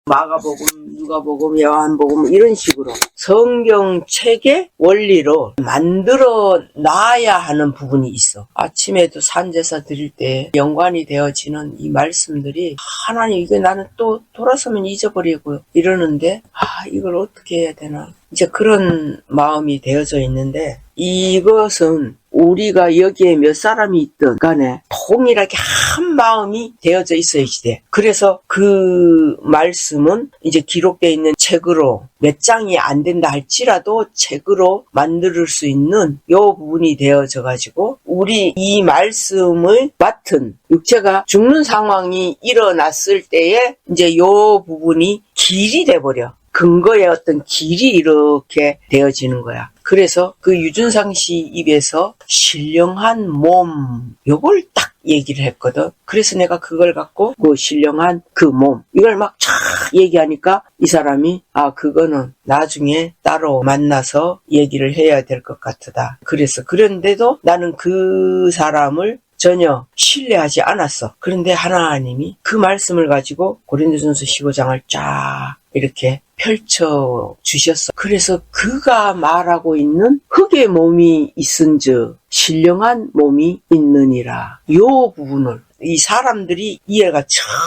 마가복음, 누가복음, 요한복음 이런 식으로 성경책의 원리로 만들어 놔야 하는 부분이 있어. 아침에도 산제사 드릴 때 연관이 되어지는 이 말씀들이 하나님 이게 나는 또 돌아서면 잊어버리고 이러는데 이걸 어떻게 해야 되나 이제 그런 마음이 되어져 있는데 이것은 우리가 여기에 몇 사람이 있든 간에 통일하게 한 마음이 되어져 있어야지 돼. 그래서 그 말씀은 이제 기록되어 있는 책으로 몇 장이 안 된다 할지라도 책으로 만들 수 있는 요 부분이 되어져 가지고 우리 이 말씀을 맡은 육체가 죽는 상황이 일어났을 때에 이제 요 부분이 길이 돼버려. 근거의 어떤 길이 이렇게 되어지는 거야. 그래서 그 유준상 씨 입에서 신령한 몸 요걸 딱 얘기를 했거든. 그래서 내가 그걸 갖고 그 신령한 그 몸 이걸 막 쫙 얘기하니까 이 사람이 그거는 나중에 따로 만나서 얘기를 해야 될 것 같다. 그래서 그런데도 나는 그 사람을 전혀 신뢰하지 않았어. 그런데 하나님이 그 말씀을 가지고 고린도전서 15장을 쫙 이렇게 펼쳐 주셨어. 그래서 그가 말하고 있는 흙의 몸이 있은즉 신령한 몸이 있느니라. 요 부분을 이 사람들이 이해가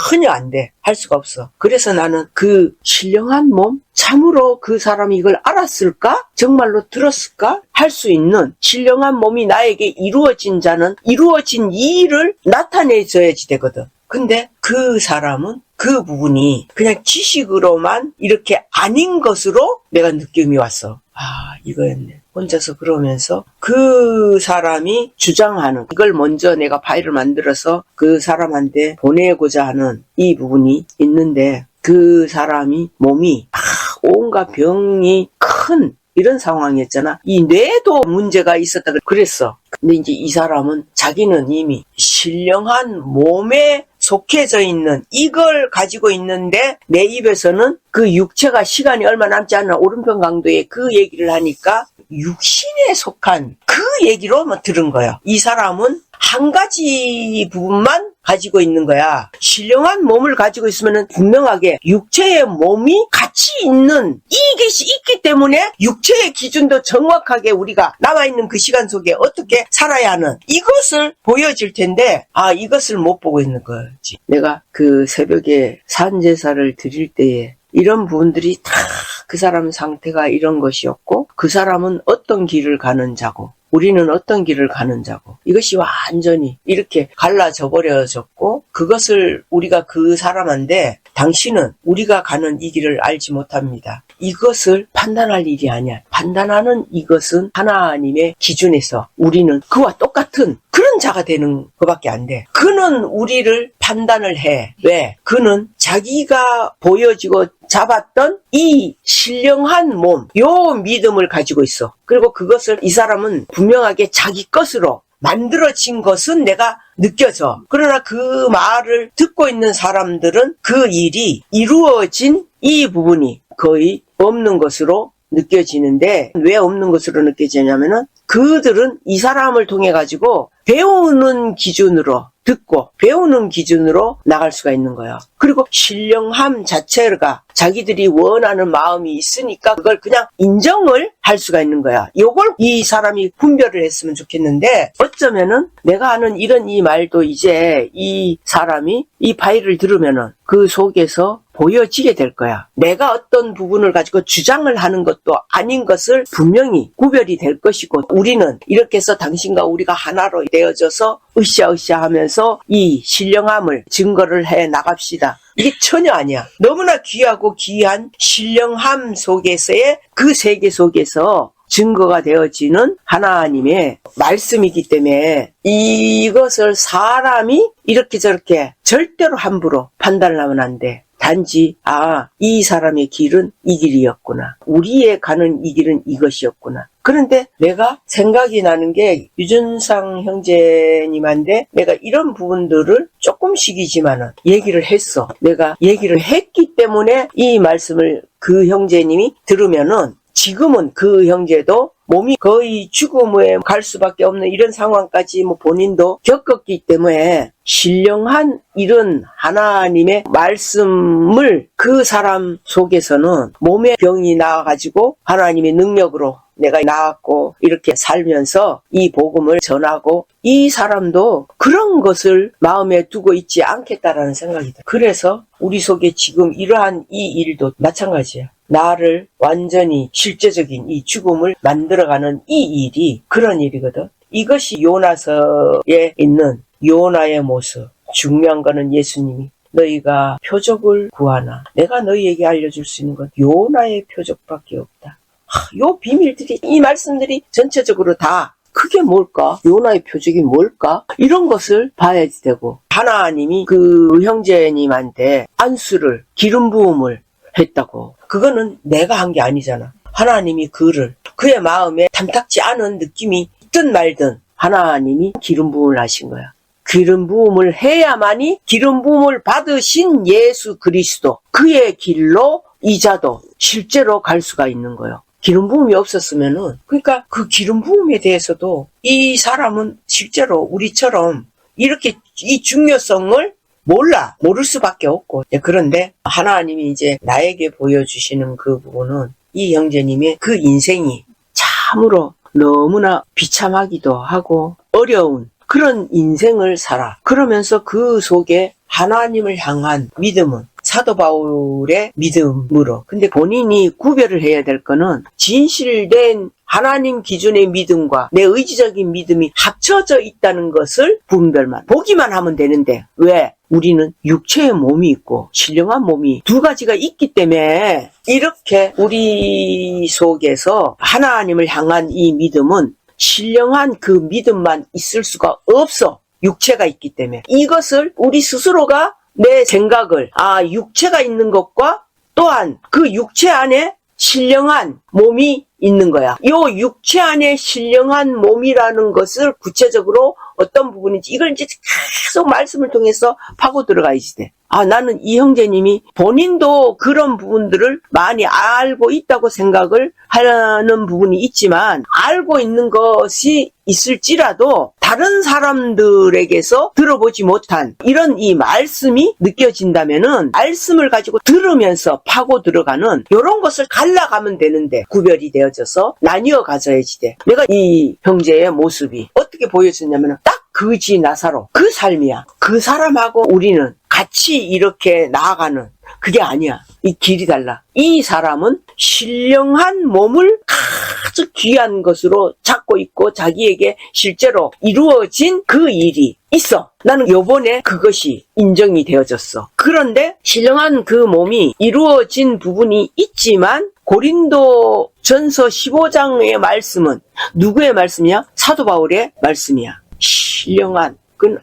전혀 안 돼. 할 수가 없어. 그래서 나는 그 신령한 몸? 참으로 그 사람이 이걸 알았을까? 정말로 들었을까? 할 수 있는 신령한 몸이 나에게 이루어진 자는 이루어진 이 일을 나타내줘야지 되거든. 근데 그 사람은 그 부분이 그냥 지식으로만 이렇게 아닌 것으로 내가 느낌이 왔어. 이거였네. 혼자서 그러면서 그 사람이 주장하는 이걸 먼저 내가 파일을 만들어서 그 사람한테 보내고자 하는 이 부분이 있는데 그 사람이 몸이 온갖 병이 큰 이런 상황이었잖아. 이 뇌도 문제가 있었다 그랬어. 근데 이제 이 사람은 자기는 이미 신령한 몸에 속해져 있는 이걸 가지고 있는데 내 입에서는 그 육체가 시간이 얼마 남지 않은 오른편 강도에 그 얘기를 하니까 육신에 속한 그 얘기로 들은 거야. 이 사람은 한 가지 부분만 가지고 있는 거야. 신령한 몸을 가지고 있으면 분명하게 육체의 몸이 같이 있는 이게 있기 때문에 육체의 기준도 정확하게 우리가 남아있는 그 시간 속에 어떻게 살아야 하는 이것을 보여줄 텐데 이것을 못 보고 있는 거지. 내가 그 새벽에 산제사를 드릴 때에 이런 부분들이 다 그 사람 상태가 이런 것이었고 그 사람은 어떤 길을 가는 자고 우리는 어떤 길을 가는 자고 이것이 완전히 이렇게 갈라져 버려졌고 그것을 우리가 그 사람한테 당신은 우리가 가는 이 길을 알지 못합니다. 이것을 판단할 일이 아니야. 판단하는 이것은 하나님의 기준에서 우리는 그와 똑같은 그런 자가 되는 것밖에 안 돼. 그는 우리를 판단을 해. 왜? 그는 자기가 보여지고 잡았던 이 신령한 몸, 요 믿음을 가지고 있어. 그리고 그것을 이 사람은 분명하게 자기 것으로 만들어진 것은 내가 느껴져. 그러나 그 말을 듣고 있는 사람들은 그 일이 이루어진 이 부분이 거의 없는 것으로 느껴지는데 왜 없는 것으로 느껴지냐면은 그들은 이 사람을 통해 가지고 배우는 기준으로 듣고 배우는 기준으로 나갈 수가 있는 거예요. 그리고 신령함 자체가 자기들이 원하는 마음이 있으니까 그걸 그냥 인정을 할 수가 있는 거야. 요걸 이 사람이 분별을 했으면 좋겠는데 어쩌면은 내가 하는 이런 이 말도 이제 이 사람이 이 파일을 들으면은 그 속에서 보여지게 될 거야. 내가 어떤 부분을 가지고 주장을 하는 것도 아닌 것을 분명히 구별이 될 것이고 우리는 이렇게 해서 당신과 우리가 하나로 되어져서 으쌰으쌰 하면서 이 신령함을 증거를 해 나갑시다. 이게 전혀 아니야. 너무나 귀하고 귀한 신령함 속에서의 그 세계 속에서 증거가 되어지는 하나님의 말씀이기 때문에 이것을 사람이 이렇게 저렇게 절대로 함부로 판단을 하면 안 돼. 단지 이 사람의 길은 이 길이었구나. 우리의 가는 이 길은 이것이었구나. 그런데 내가 생각이 나는 게 유준상 형제님한테 내가 이런 부분들을 조금씩이지만은 얘기를 했어. 내가 얘기를 했기 때문에 이 말씀을 그 형제님이 들으면은 지금은 그 형제도 몸이 거의 죽음에 갈 수밖에 없는 이런 상황까지 본인도 겪었기 때문에 신령한 이런 하나님의 말씀을 그 사람 속에서는 몸에 병이 나와가지고 하나님의 능력으로 내가 나았고 이렇게 살면서 이 복음을 전하고 이 사람도 그런 것을 마음에 두고 있지 않겠다라는 생각이 들어요. 그래서 우리 속에 지금 이러한 이 일도 마찬가지야. 나를 완전히 실제적인 이 죽음을 만들어가는 이 일이 그런 일이거든. 이것이 요나서에 있는 요나의 모습. 중요한 거는 예수님이 너희가 표적을 구하나 내가 너희에게 알려줄 수 있는 건 요나의 표적밖에 없다. 요 비밀들이, 이 말씀들이 전체적으로 다 그게 뭘까? 요나의 표적이 뭘까? 이런 것을 봐야 되고, 하나님이 그 형제님한테 안수를, 기름 부음을 했다고. 그거는 내가 한 게 아니잖아. 하나님이 그의 마음에 탐탁지 않은 느낌이 있든 말든 하나님이 기름 부음을 하신 거야. 기름 부음을 해야만이 기름 부음을 받으신 예수 그리스도, 그의 길로 이자도 실제로 갈 수가 있는 거예요. 기름 부음이 없었으면은, 그러니까 그 기름 부음에 대해서도 이 사람은 실제로 우리처럼 이렇게 이 중요성을 모를 수밖에 없고. 그런데 하나님이 이제 나에게 보여주시는 그 부분은 이 형제님의 그 인생이 참으로 너무나 비참하기도 하고 어려운 그런 인생을 살아. 그러면서 그 속에 하나님을 향한 믿음은 사도 바울의 믿음으로. 근데 본인이 구별을 해야 될 거는 진실된 하나님 기준의 믿음과 내 의지적인 믿음이 합쳐져 있다는 것을 분별만, 보기만 하면 되는데, 왜? 우리는 육체의 몸이 있고 신령한 몸이 두 가지가 있기 때문에 이렇게 우리 속에서 하나님을 향한 이 믿음은 신령한 그 믿음만 있을 수가 없어. 육체가 있기 때문에. 이것을 우리 스스로가 내 생각을, 육체가 있는 것과 또한 그 육체 안에 신령한 몸이 있는 거야. 요 육체 안에 신령한 몸이라는 것을 구체적으로 어떤 부분인지 이걸 이제 계속 말씀을 통해서 파고 들어가야지 돼. 나는 이 형제님이 본인도 그런 부분들을 많이 알고 있다고 생각을 하는 부분이 있지만, 알고 있는 것이 있을지라도 다른 사람들에게서 들어보지 못한 이런 이 말씀이 느껴진다면은 말씀을 가지고 들으면서 파고 들어가는 이런 것을 갈라가면 되는데, 구별이 되어져서 나뉘어 가져야지 돼. 내가 이 형제의 모습이 어떻게 보여졌냐면은 딱 거지 나사로 그 삶이야. 그 사람하고 우리는 같이 이렇게 나아가는 그게 아니야. 이 길이 달라. 이 사람은 신령한 몸을 아주 귀한 것으로 찾고 있고 자기에게 실제로 이루어진 그 일이 있어. 나는 요번에 그것이 인정이 되어졌어. 그런데 신령한 그 몸이 이루어진 부분이 있지만 고린도 전서 15장의 말씀은 누구의 말씀이야? 사도 바울의 말씀이야. 신령한, 그건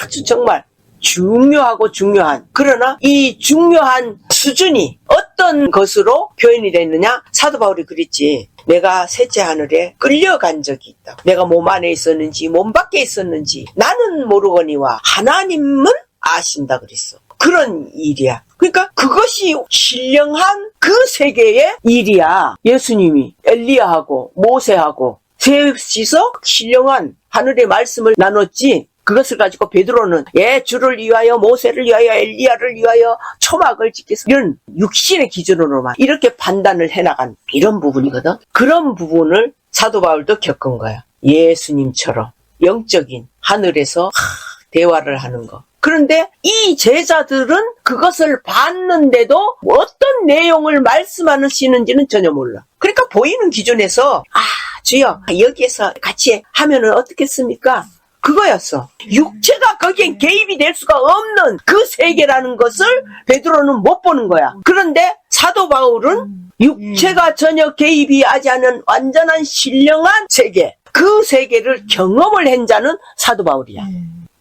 아주 정말 중요하고 중요한, 그러나 이 중요한 수준이 어떤 것으로 표현이 됐느냐? 사도 바울이 그랬지. 내가 셋째 하늘에 끌려간 적이 있다. 내가 몸 안에 있었는지 몸 밖에 있었는지 나는 모르거니와 하나님은 아신다 그랬어. 그런 일이야. 그러니까 그것이 신령한 그 세계의 일이야. 예수님이 엘리야하고 모세하고 셋이서 신령한 하늘의 말씀을 나눴지. 그것을 가지고 베드로는 주를 위하여 모세를 위하여 엘리야를 위하여 초막을 짓겠어. 이런 육신의 기준으로만 이렇게 판단을 해나간 이런 부분이거든. 그런 부분을 사도 바울도 겪은 거야. 예수님처럼 영적인 하늘에서 대화를 하는 거. 그런데 이 제자들은 그것을 봤는데도 어떤 내용을 말씀하시는지는 전혀 몰라. 그러니까 보이는 기준에서 주여 여기에서 같이 하면은 어떻겠습니까? 그거였어. 육체가 거기엔 개입이 될 수가 없는 그 세계라는 것을 베드로는 못 보는 거야. 그런데 사도 바울은 육체가 전혀 개입이 하지 않은 완전한 신령한 세계, 그 세계를 경험을 한 자는 사도 바울이야.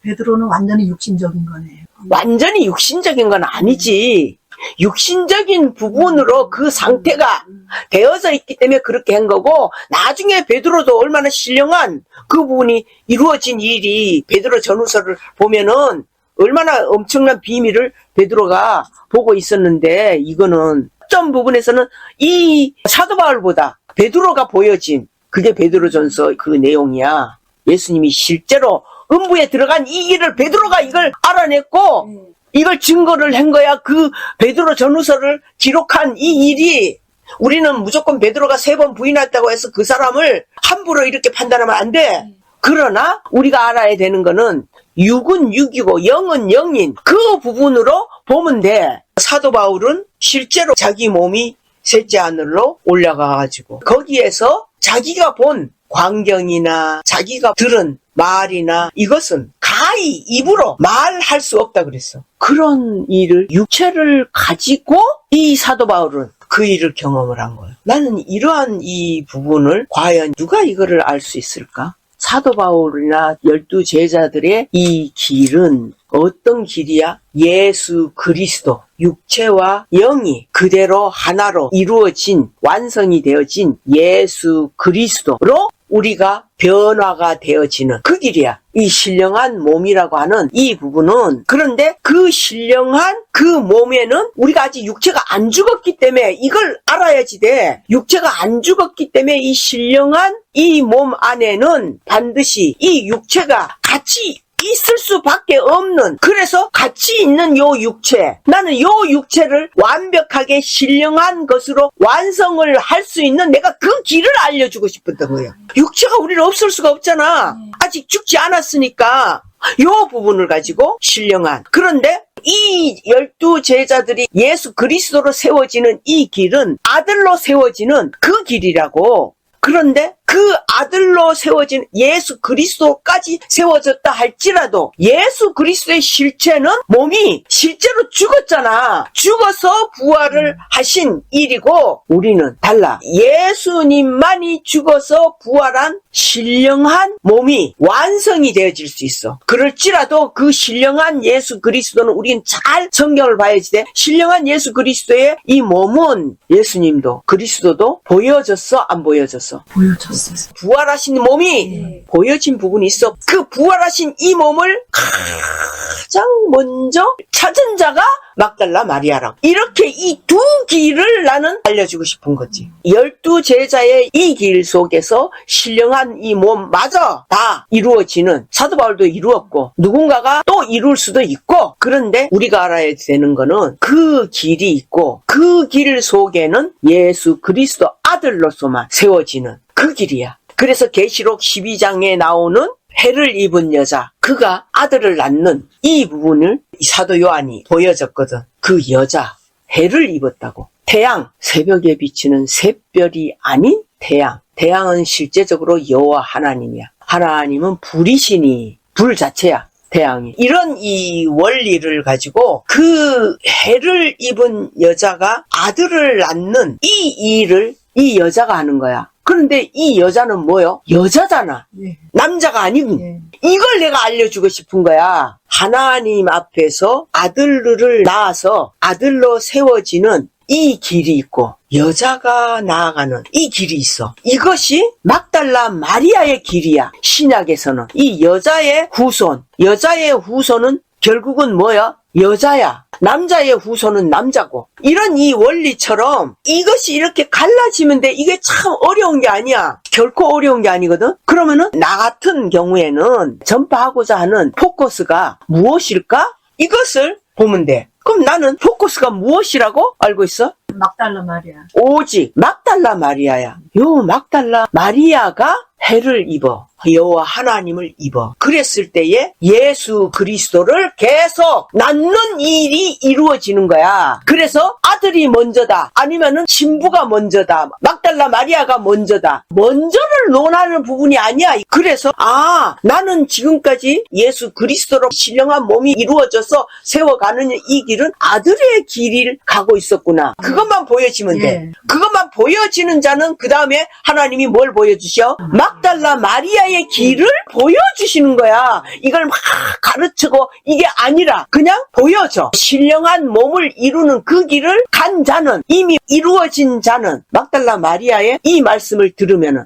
베드로는 완전히 육신적인 거네요. 완전히 육신적인 건 아니지. 육신적인 부분으로 그 상태가 되어져 있기 때문에 그렇게 한 거고, 나중에 베드로도 얼마나 신령한 그 부분이 이루어진 일이 베드로 전후서를 보면은 얼마나 엄청난 비밀을 베드로가 보고 있었는데, 이거는 어떤 부분에서는 이 사도 바울보다 베드로가 보여진 그게 베드로전서 그 내용이야. 예수님이 실제로 음부에 들어간 이 일을 베드로가 이걸 알아냈고 이걸 증거를 한 거야. 그 베드로 전후서를 기록한 이 일이. 우리는 무조건 베드로가 3번 부인했다고 해서 그 사람을 함부로 이렇게 판단하면 안 돼. 그러나 우리가 알아야 되는 거는 육은 육이고 영은 영인 그 부분으로 보면 돼. 사도 바울은 실제로 자기 몸이 셋째 하늘로 올라가가지고 거기에서 자기가 본 광경이나 자기가 들은 말이나 이것은 가히 입으로 말할 수 없다 그랬어. 그런 일을 육체를 가지고 이 사도 바울은 그 일을 경험을 한 거예요. 나는 이러한 이 부분을 과연 누가 이거를 알 수 있을까? 사도 바울이나 12 제자들의 이 길은 어떤 길이야? 예수 그리스도, 육체와 영이 그대로 하나로 이루어진, 완성이 되어진 예수 그리스도로 우리가 변화가 되어지는 그 길이야. 이 신령한 몸이라고 하는 이 부분은. 그런데 그 신령한 그 몸에는 우리가 아직 육체가 안 죽었기 때문에 이걸 알아야지 돼. 육체가 안 죽었기 때문에 이 신령한 이 몸 안에는 반드시 이 육체가 같이 있을 수밖에 없는, 그래서 같이 있는 요 육체, 나는 요 육체를 완벽하게 신령한 것으로 완성을 할 수 있는 내가 그 길을 알려주고 싶었던 거예요. 육체가 우리는 없을 수가 없잖아. 아직 죽지 않았으니까 요 부분을 가지고 신령한. 그런데 이 12 제자들이 예수 그리스도로 세워지는 이 길은 아들로 세워지는 그 길이라고. 그런데 그 아들로 세워진 예수 그리스도까지 세워졌다 할지라도 예수 그리스도의 실체는 몸이 실제로 죽었잖아. 죽어서 부활을 하신 일이고 우리는 달라. 예수님만이 죽어서 부활한 신령한 몸이 완성이 되어질 수 있어. 그럴지라도 그 신령한 예수 그리스도는 우리는 잘 성경을 봐야지 돼. 신령한 예수 그리스도의 이 몸은 예수님도 그리스도도 보여졌어, 안 보여졌어? 보여졌어요. 부활하신 몸이 보여진 부분이 있어. 그 부활하신 이 몸을 가장 먼저 찾은 자가 막달라 마리아라고. 이렇게 이 두 길을 나는 알려주고 싶은 거지. 12 제자의 이 길 속에서 신령한 이 몸 마저 다 이루어지는, 사도 바울도 이루었고 누군가가 또 이룰 수도 있고, 그런데 우리가 알아야 되는 거는 그 길이 있고 그 길 속에는 예수 그리스도 아들로서만 세워지는 그 길이야. 그래서 계시록 12장에 나오는 해를 입은 여자, 그가 아들을 낳는 이 부분을 사도 요한이 보여줬거든. 그 여자 해를 입었다고. 태양, 새벽에 비치는 샛별이 아닌 태양. 태양은 실제적으로 여호와 하나님이야. 하나님은 불이시니 불 자체야. 태양이. 이런 이 원리를 가지고 그 해를 입은 여자가 아들을 낳는 이 일을 이 여자가 하는 거야. 그런데 이 여자는 뭐요? 여자잖아. 남자가 아니고. 이걸 내가 알려주고 싶은 거야. 하나님 앞에서 아들을 낳아서 아들로 세워지는 이 길이 있고 여자가 나아가는 이 길이 있어. 이것이 막달라 마리아의 길이야. 신약에서는 이 여자의 후손은 결국은 뭐야? 여자야. 남자의 후손은 남자고. 이런 이 원리처럼 이것이 이렇게 갈라지면 돼. 이게 참 어려운 게 아니야. 결코 어려운 게 아니거든. 그러면은 나 같은 경우에는 전파하고자 하는 포커스가 무엇일까? 이것을 보면 돼. 그럼 나는 포커스가 무엇이라고 알고 있어? 막달라 마리아. 오직 막달라 마리아야. 요 막달라 마리아가 해를 입어. 여호와 하나님을 입어. 그랬을 때에 예수 그리스도를 계속 낳는 일이 이루어지는 거야. 그래서 아들이 먼저다, 아니면은 신부가 먼저다, 막달라 마리아가 먼저다, 먼저를 논하는 부분이 아니야. 그래서 나는 지금까지 예수 그리스도로 신령한 몸이 이루어져서 세워가는 이 길은 아들의 길을 가고 있었구나. 그것만 보여지면 돼. 그것만 보여지는 자는 그 다음에 하나님이 뭘 보여주셔? 막달라 마리아의 길을 보여주시는 거야. 이걸 막 가르치고 이게 아니라 그냥 보여줘. 신령한 몸을 이루는 그 길을 간 자는, 이미 이루어진 자는 막달라 마리아의 이 말씀을 들으면은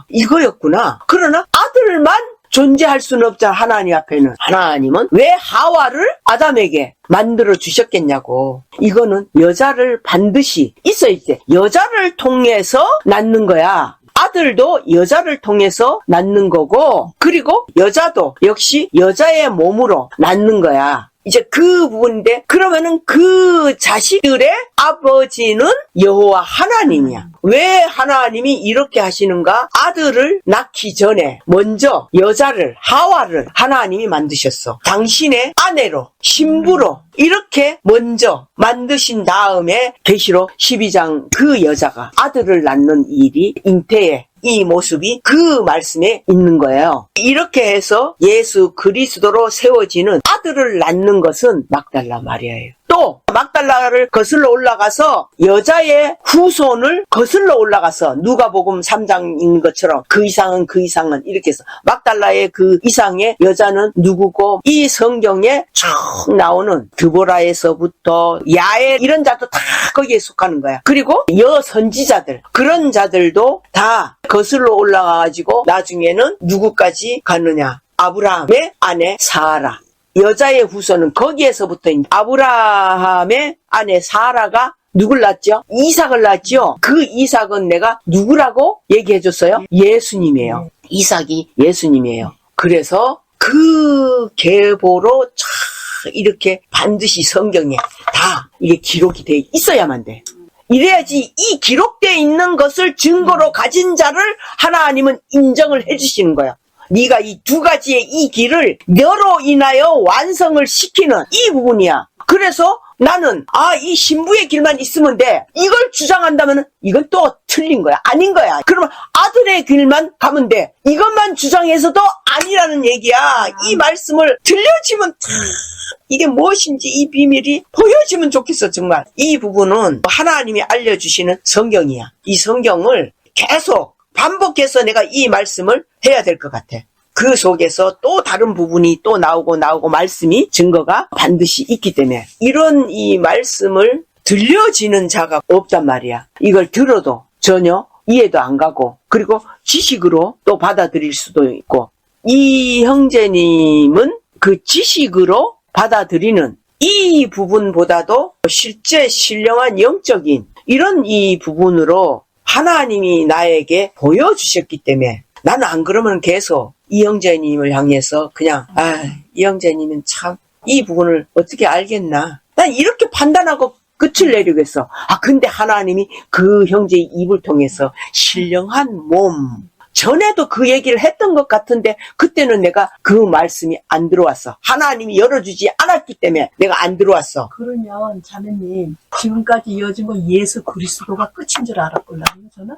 이거였구나. 그러나 아들만 존재할 수는 없잖아. 하나님 앞에는. 하나님은 왜 하와를 아담에게 만들어 주셨겠냐고. 이거는 여자를 반드시 있어야 돼. 여자를 통해서 낳는 거야. 아들도 여자를 통해서 낳는 거고, 그리고 여자도 역시 여자의 몸으로 낳는 거야. 이제 그 부분인데, 그러면은 그 자식들의 아버지는 여호와 하나님이야. 왜 하나님이 이렇게 하시는가? 아들을 낳기 전에 먼저 여자를, 하와를 하나님이 만드셨어. 당신의 아내로, 신부로 이렇게 먼저 만드신 다음에 계시록 12장 그 여자가 아들을 낳는 일이 잉태의 이 모습이 그 말씀에 있는 거예요. 이렇게 해서 예수 그리스도로 세워지는 아들을 낳는 것은 막달라 마리아예요. 또 막달라를 거슬러 올라가서 여자의 후손을 거슬러 올라가서 누가복음 3장인 것처럼 그 이상은 이렇게 해서 막달라의 그 이상의 여자는 누구고, 이 성경에 쭉 나오는 드보라에서부터 야엘 이런 자도 다 거기에 속하는 거야. 그리고 여선지자들, 그런 자들도 다 거슬러 올라가가지고 나중에는 누구까지 가느냐? 아브라함의 아내 사라. 여자의 후손은 거기에서부터 아브라함의 아내 사라가 누굴 낳았죠? 이삭을 낳았죠? 그 이삭은 내가 누구라고 얘기해줬어요? 예수님이에요. 이삭이 예수님이에요. 그래서 그 계보로 쫙 이렇게 반드시 성경에 다 이게 기록이 돼 있어야만 돼. 이래야지 이 기록되어 있는 것을 증거로 가진 자를 하나님은 인정을 해주시는 거예요. 네가 이 두 가지의 이 길을 너로 인하여 완성을 시키는 이 부분이야. 그래서 나는 이 신부의 길만 있으면 돼, 이걸 주장한다면 이건 또 틀린 거야. 아닌 거야. 그러면 아들의 길만 가면 돼, 이것만 주장해서도 아니라는 얘기야. 이 말씀을 들려지면 이게 무엇인지 이 비밀이 보여지면 좋겠어. 정말 이 부분은 하나님이 알려주시는 성경이야. 이 성경을 계속 반복해서 내가 이 말씀을 해야 될 것 같아. 그 속에서 또 다른 부분이 또 나오고 말씀이 증거가 반드시 있기 때문에 이런 이 말씀을 들려지는 자가 없단 말이야. 이걸 들어도 전혀 이해도 안 가고, 그리고 지식으로 또 받아들일 수도 있고, 이 형제님은 그 지식으로 받아들이는 이 부분보다도 실제 신령한 영적인 이런 이 부분으로 하나님이 나에게 보여주셨기 때문에, 나는 안 그러면 계속 이 형제님을 향해서 그냥 이 형제님은 참 이 부분을 어떻게 알겠나, 난 이렇게 판단하고 끝을 내리겠어. 근데 하나님이 그 형제의 입을 통해서 신령한 몸, 전에도 그 얘기를 했던 것 같은데 그때는 내가 그 말씀이 안 들어왔어. 하나님이 열어주지 않았기 때문에 내가 안 들어왔어. 그러면 자매님, 지금까지 이어진 건 예수 그리스도가 끝인 줄 알았거든요, 저는.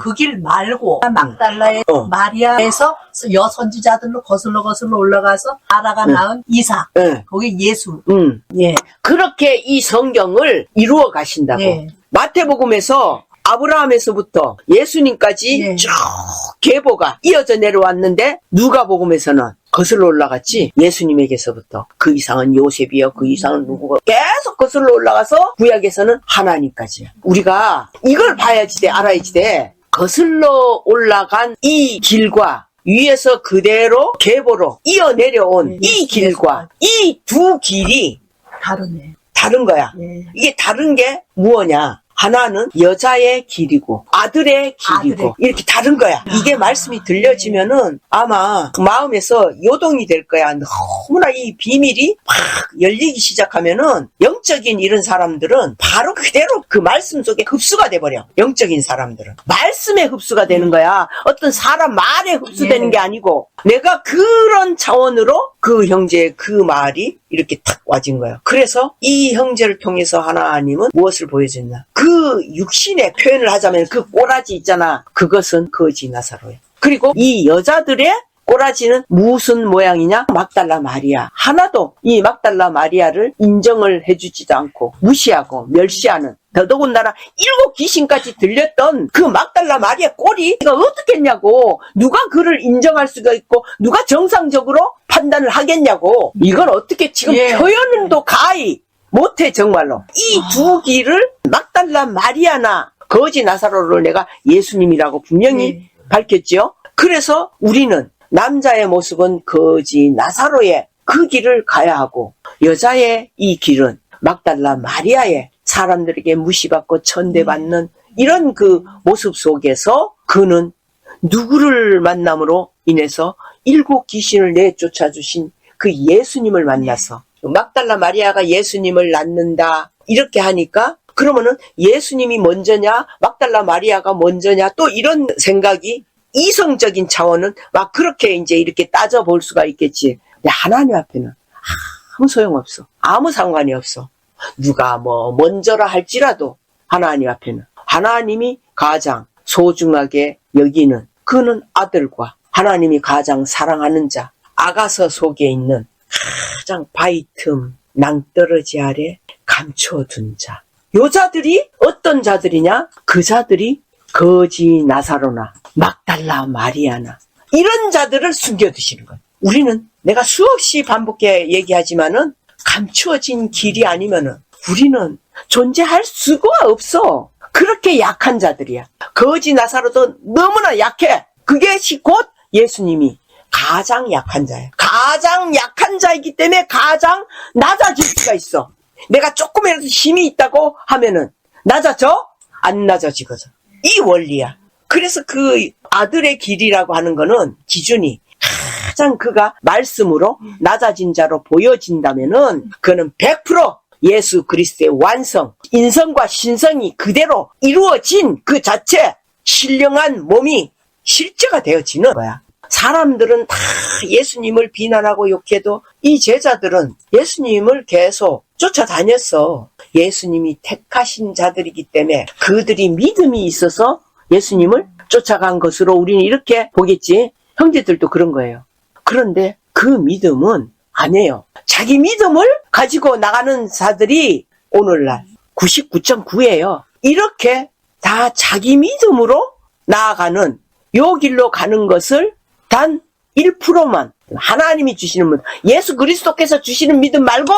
그 길 말고 막달라의 마리아에서 여선지자들로 거슬러 올라가서 아라가 낳은 이삭, 거기 예수. 예. 그렇게 이 성경을 이루어 가신다고. 예. 마태복음에서 아브라함에서부터 예수님까지 쭉 계보가 이어져 내려왔는데, 누가복음에서는 거슬러 올라갔지. 예수님에게서부터 그 이상은 요셉이요, 그 이상은 누구고, 계속 거슬러 올라가서 구약에서는 하나님까지야. 우리가 이걸 봐야지 돼, 알아야지 돼. 거슬러 올라간 이 길과 위에서 그대로 계보로 이어 내려온 이 길과 이 두 길이 다르네. 다른 거야. 예. 이게 다른 게 무엇냐? 하나는 여자의 길이고 아들의 길이고 이렇게 다른 거야. 이게 말씀이 들려지면은 아마 그 마음에서 요동이 될 거야. 너무나 이 비밀이 막 열리기 시작하면은 영적인 이런 사람들은 바로 그대로 그 말씀 속에 흡수가 돼버려. 영적인 사람들은 말씀에 흡수가 되는 거야. 어떤 사람 말에 흡수되는 게 아니고, 내가 그런 차원으로 그 형제의 그 말이 이렇게 탁 와진 거예요. 그래서 이 형제를 통해서 하나님은 무엇을 보여줬나? 그 육신의 표현을 하자면 그 꼬라지 있잖아. 그것은 거지 나사로예요. 그리고 이 여자들의 꼬라지는 무슨 모양이냐? 막달라 마리아. 하나도 이 막달라 마리아를 인정을 해주지도 않고 무시하고 멸시하는, 더더군다나 7 귀신까지 들렸던 그 막달라 마리아 꼴이 어떻게 했냐고. 누가 그를 인정할 수가 있고 누가 정상적으로 판단을 하겠냐고. 이걸 어떻게 지금 표현도 가히 못해. 정말로 이 두 길을 막달라 마리아나 거지 나사로를 내가 예수님이라고 분명히 밝혔지요. 그래서 우리는 남자의 모습은 거지 나사로의 그 길을 가야 하고, 여자의 이 길은 막달라 마리아의 사람들에게 무시받고 천대받는 이런 그 모습 속에서 그는 누구를 만남으로 인해서 7 귀신을 내쫓아 주신 그 예수님을 만나서 막달라 마리아가 예수님을 낳는다 이렇게 하니까 그러면은 예수님이 먼저냐 막달라 마리아가 먼저냐 또 이런 생각이 이성적인 차원은 막 그렇게 이제 이렇게 따져볼 수가 있겠지. 근데 하나님 앞에는 아무 소용없어. 아무 상관이 없어. 누가 뭐 먼저라 할지라도 하나님 앞에는 하나님이 가장 소중하게 여기는 그는 아들과 하나님이 가장 사랑하는 자 아가서 속에 있는 가장 바위 틈 낭떠러지 아래 감춰둔 자. 요 자들이 어떤 자들이냐? 그 자들이 거지 나사로나 막달라 마리아나 이런 자들을 숨겨두시는 거예요. 우리는 내가 수없이 반복해 얘기하지만은 감추어진 길이 아니면은 우리는 존재할 수가 없어. 그렇게 약한 자들이야. 거지 나사로도 너무나 약해. 그게 곧 예수님이 가장 약한 자예요. 가장 약한 자이기 때문에 가장 낮아질 수가 있어. 내가 조금이라도 힘이 있다고 하면은 낮아져? 안 낮아지거든. 이 원리야. 그래서 그 아들의 길이라고 하는 거는 기준이 가장 그가 말씀으로 낮아진 자로 보여진다면은 그는 100% 예수 그리스도의 완성, 인성과 신성이 그대로 이루어진 그 자체 신령한 몸이 실제가 되어지는 거야. 사람들은 다 예수님을 비난하고 욕해도 이 제자들은 예수님을 계속 쫓아다녔어. 예수님이 택하신 자들이기 때문에 그들이 믿음이 있어서 예수님을 쫓아간 것으로 우리는 이렇게 보겠지. 형제들도 그런 거예요. 그런데 그 믿음은 아니에요. 자기 믿음을 가지고 나가는 자들이 오늘날 99.9예요. 이렇게 다 자기 믿음으로 나아가는 요 길로 가는 것을 단 1%만 하나님이 주시는 믿음, 예수 그리스도께서 주시는 믿음 말고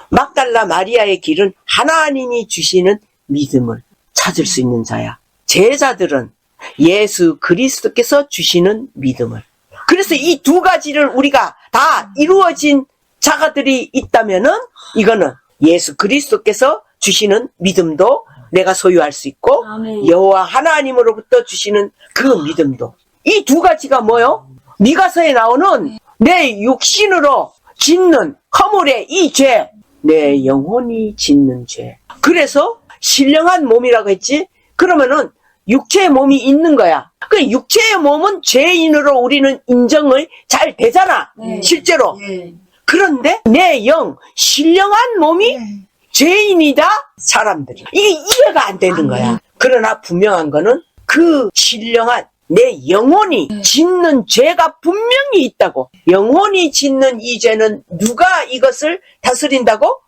막달라 마리아의 길은 하나님이 주시는 믿음을 찾을 수 있는 자야. 제자들은 예수 그리스도께서 주시는 믿음을. 그래서 이 두 가지를 우리가 다 이루어진 자가들이 있다면은 이거는 예수 그리스도께서 주시는 믿음도 내가 소유할 수 있고 여호와 하나님으로부터 주시는 그 믿음도. 이 두 가지가 뭐요? 미가서에 나오는 내 육신으로 짓는 허물의 이 죄, 내 영혼이 짓는 죄. 그래서 신령한 몸이라고 했지? 그러면은 육체의 몸이 있는 거야. 그 육체의 몸은 죄인으로 우리는 인정을 잘 되잖아. 실제로. 그런데 내 영, 신령한 몸이 죄인이다? 사람들이. 이게 이해가 안 되는 거야. 그러나 분명한 거는 그 신령한 내 영혼이 짓는 죄가 분명히 있다고. 영혼이 짓는 이 죄는 누가 이것을 다스린다고?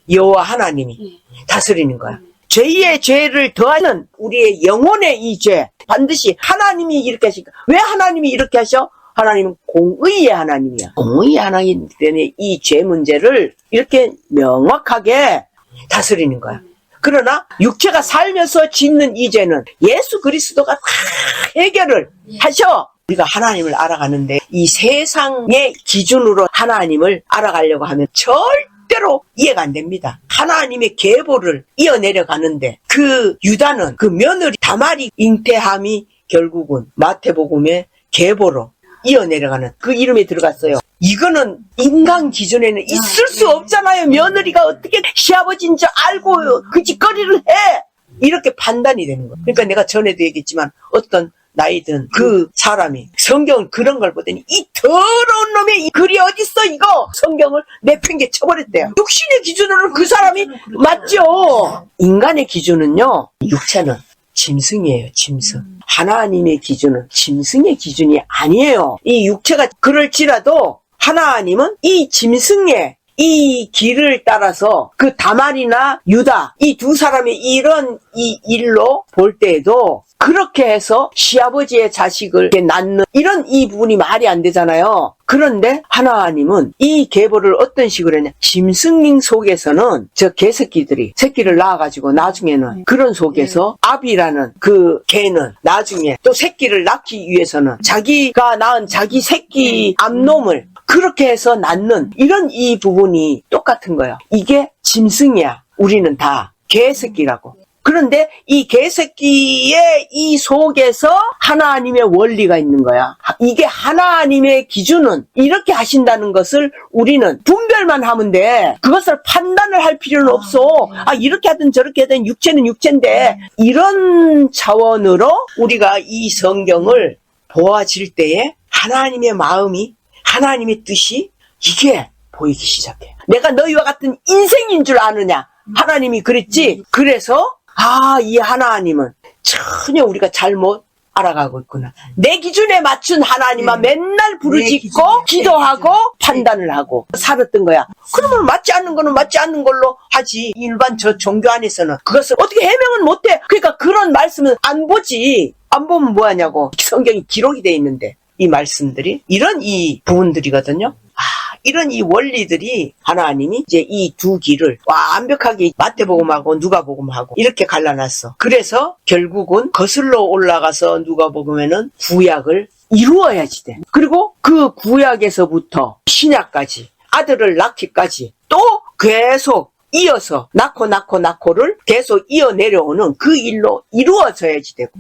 여호와 하나님이 다스리는 거야. 죄의 죄를 더하는 우리의 영혼의 이 죄, 반드시 하나님이 이렇게 하시니까. 왜 하나님이 이렇게 하셔? 하나님은 공의의 하나님이야. 공의의 하나님이기 때문에 이 죄 문제를 이렇게 명확하게 다스리는 거야. 그러나 육체가 살면서 짓는 이 죄는 예수 그리스도가 다 해결을 하셔. 우리가 하나님을 알아가는데 이 세상의 기준으로 하나님을 알아가려고 하면 절대로 이해가 안 됩니다. 하나님의 계보를 이어내려가는데 그 유다는 그 며느리 다말이 잉태함이 결국은 마태복음의 계보로 이어내려가는 그 이름이 들어갔어요. 이거는 인간 기준에는 있을 수 없잖아요. 며느리가 어떻게 시아버지인 줄 알고 그 짓거리를 해. 이렇게 판단이 되는 거예요. 그러니까 내가 전에도 얘기했지만 어떤 나이든 그 사람이 성경을 그런 걸 보더니 이 더러운 놈의 이 글이 어딨어 이거 성경을 내팽개 쳐버렸대요. 육신의 기준으로는 그 사람이 맞죠. 인간의 기준은요, 육체는 짐승이에요. 짐승. 하나님의 기준은 짐승의 기준이 아니에요. 이 육체가 그럴지라도 하나님은 이 짐승의 이 길을 따라서 그 다말이나 유다 이 두 사람의 이런 이 일로 볼 때에도 그렇게 해서 시아버지의 자식을 낳는 이런 이 부분이 말이 안 되잖아요. 그런데 하나님은 이 계보를 어떤 식으로 했냐. 짐승 속에서는 저 개새끼들이 새끼를 낳아가지고 나중에는 그런 속에서 아비라는 그 개는 나중에 또 새끼를 낳기 위해서는 자기가 낳은 자기 새끼 암놈을 그렇게 해서 낳는 이런 이 부분이 똑같은 거예요. 이게 짐승이야. 우리는 다 개새끼라고. 그런데 이 개새끼의 이 속에서 하나님의 원리가 있는 거야. 이게 하나님의 기준은 이렇게 하신다는 것을 우리는 분별만 하면 돼. 그것을 판단을 할 필요는 없어. 이렇게 하든 저렇게 하든 육체는 육체인데, 이런 차원으로 우리가 이 성경을 보아질 때에 하나님의 마음이, 하나님의 뜻이 이게 보이기 시작해. 내가 너희와 같은 인생인 줄 아느냐? 하나님이 그랬지? 그래서 이 하나님은 전혀 우리가 잘못 알아가고 있구나. 내 기준에 맞춘 하나님만 맨날 부르짖고 기도하고 판단을 하고 살았던 거야. 그러면 맞지 않는 거는 맞지 않는 걸로 하지. 일반 저 종교 안에서는 그것을 어떻게 해명은 못해. 그러니까 그런 말씀은 안 보지. 안 보면 뭐하냐고. 성경이 기록이 돼 있는데 이 말씀들이 이런 이 부분들이거든요. 이런 이 원리들이 하나님이 이제 이 두 길을 완벽하게 마태복음하고 누가복음하고 이렇게 갈라놨어. 그래서 결국은 거슬러 올라가서 누가복음에는 구약을 이루어야지 돼. 그리고 그 구약에서부터 신약까지 아들을 낳기까지 또 계속 이어서 낳고를 계속 이어 내려오는 그 일로 이루어져야지 되고,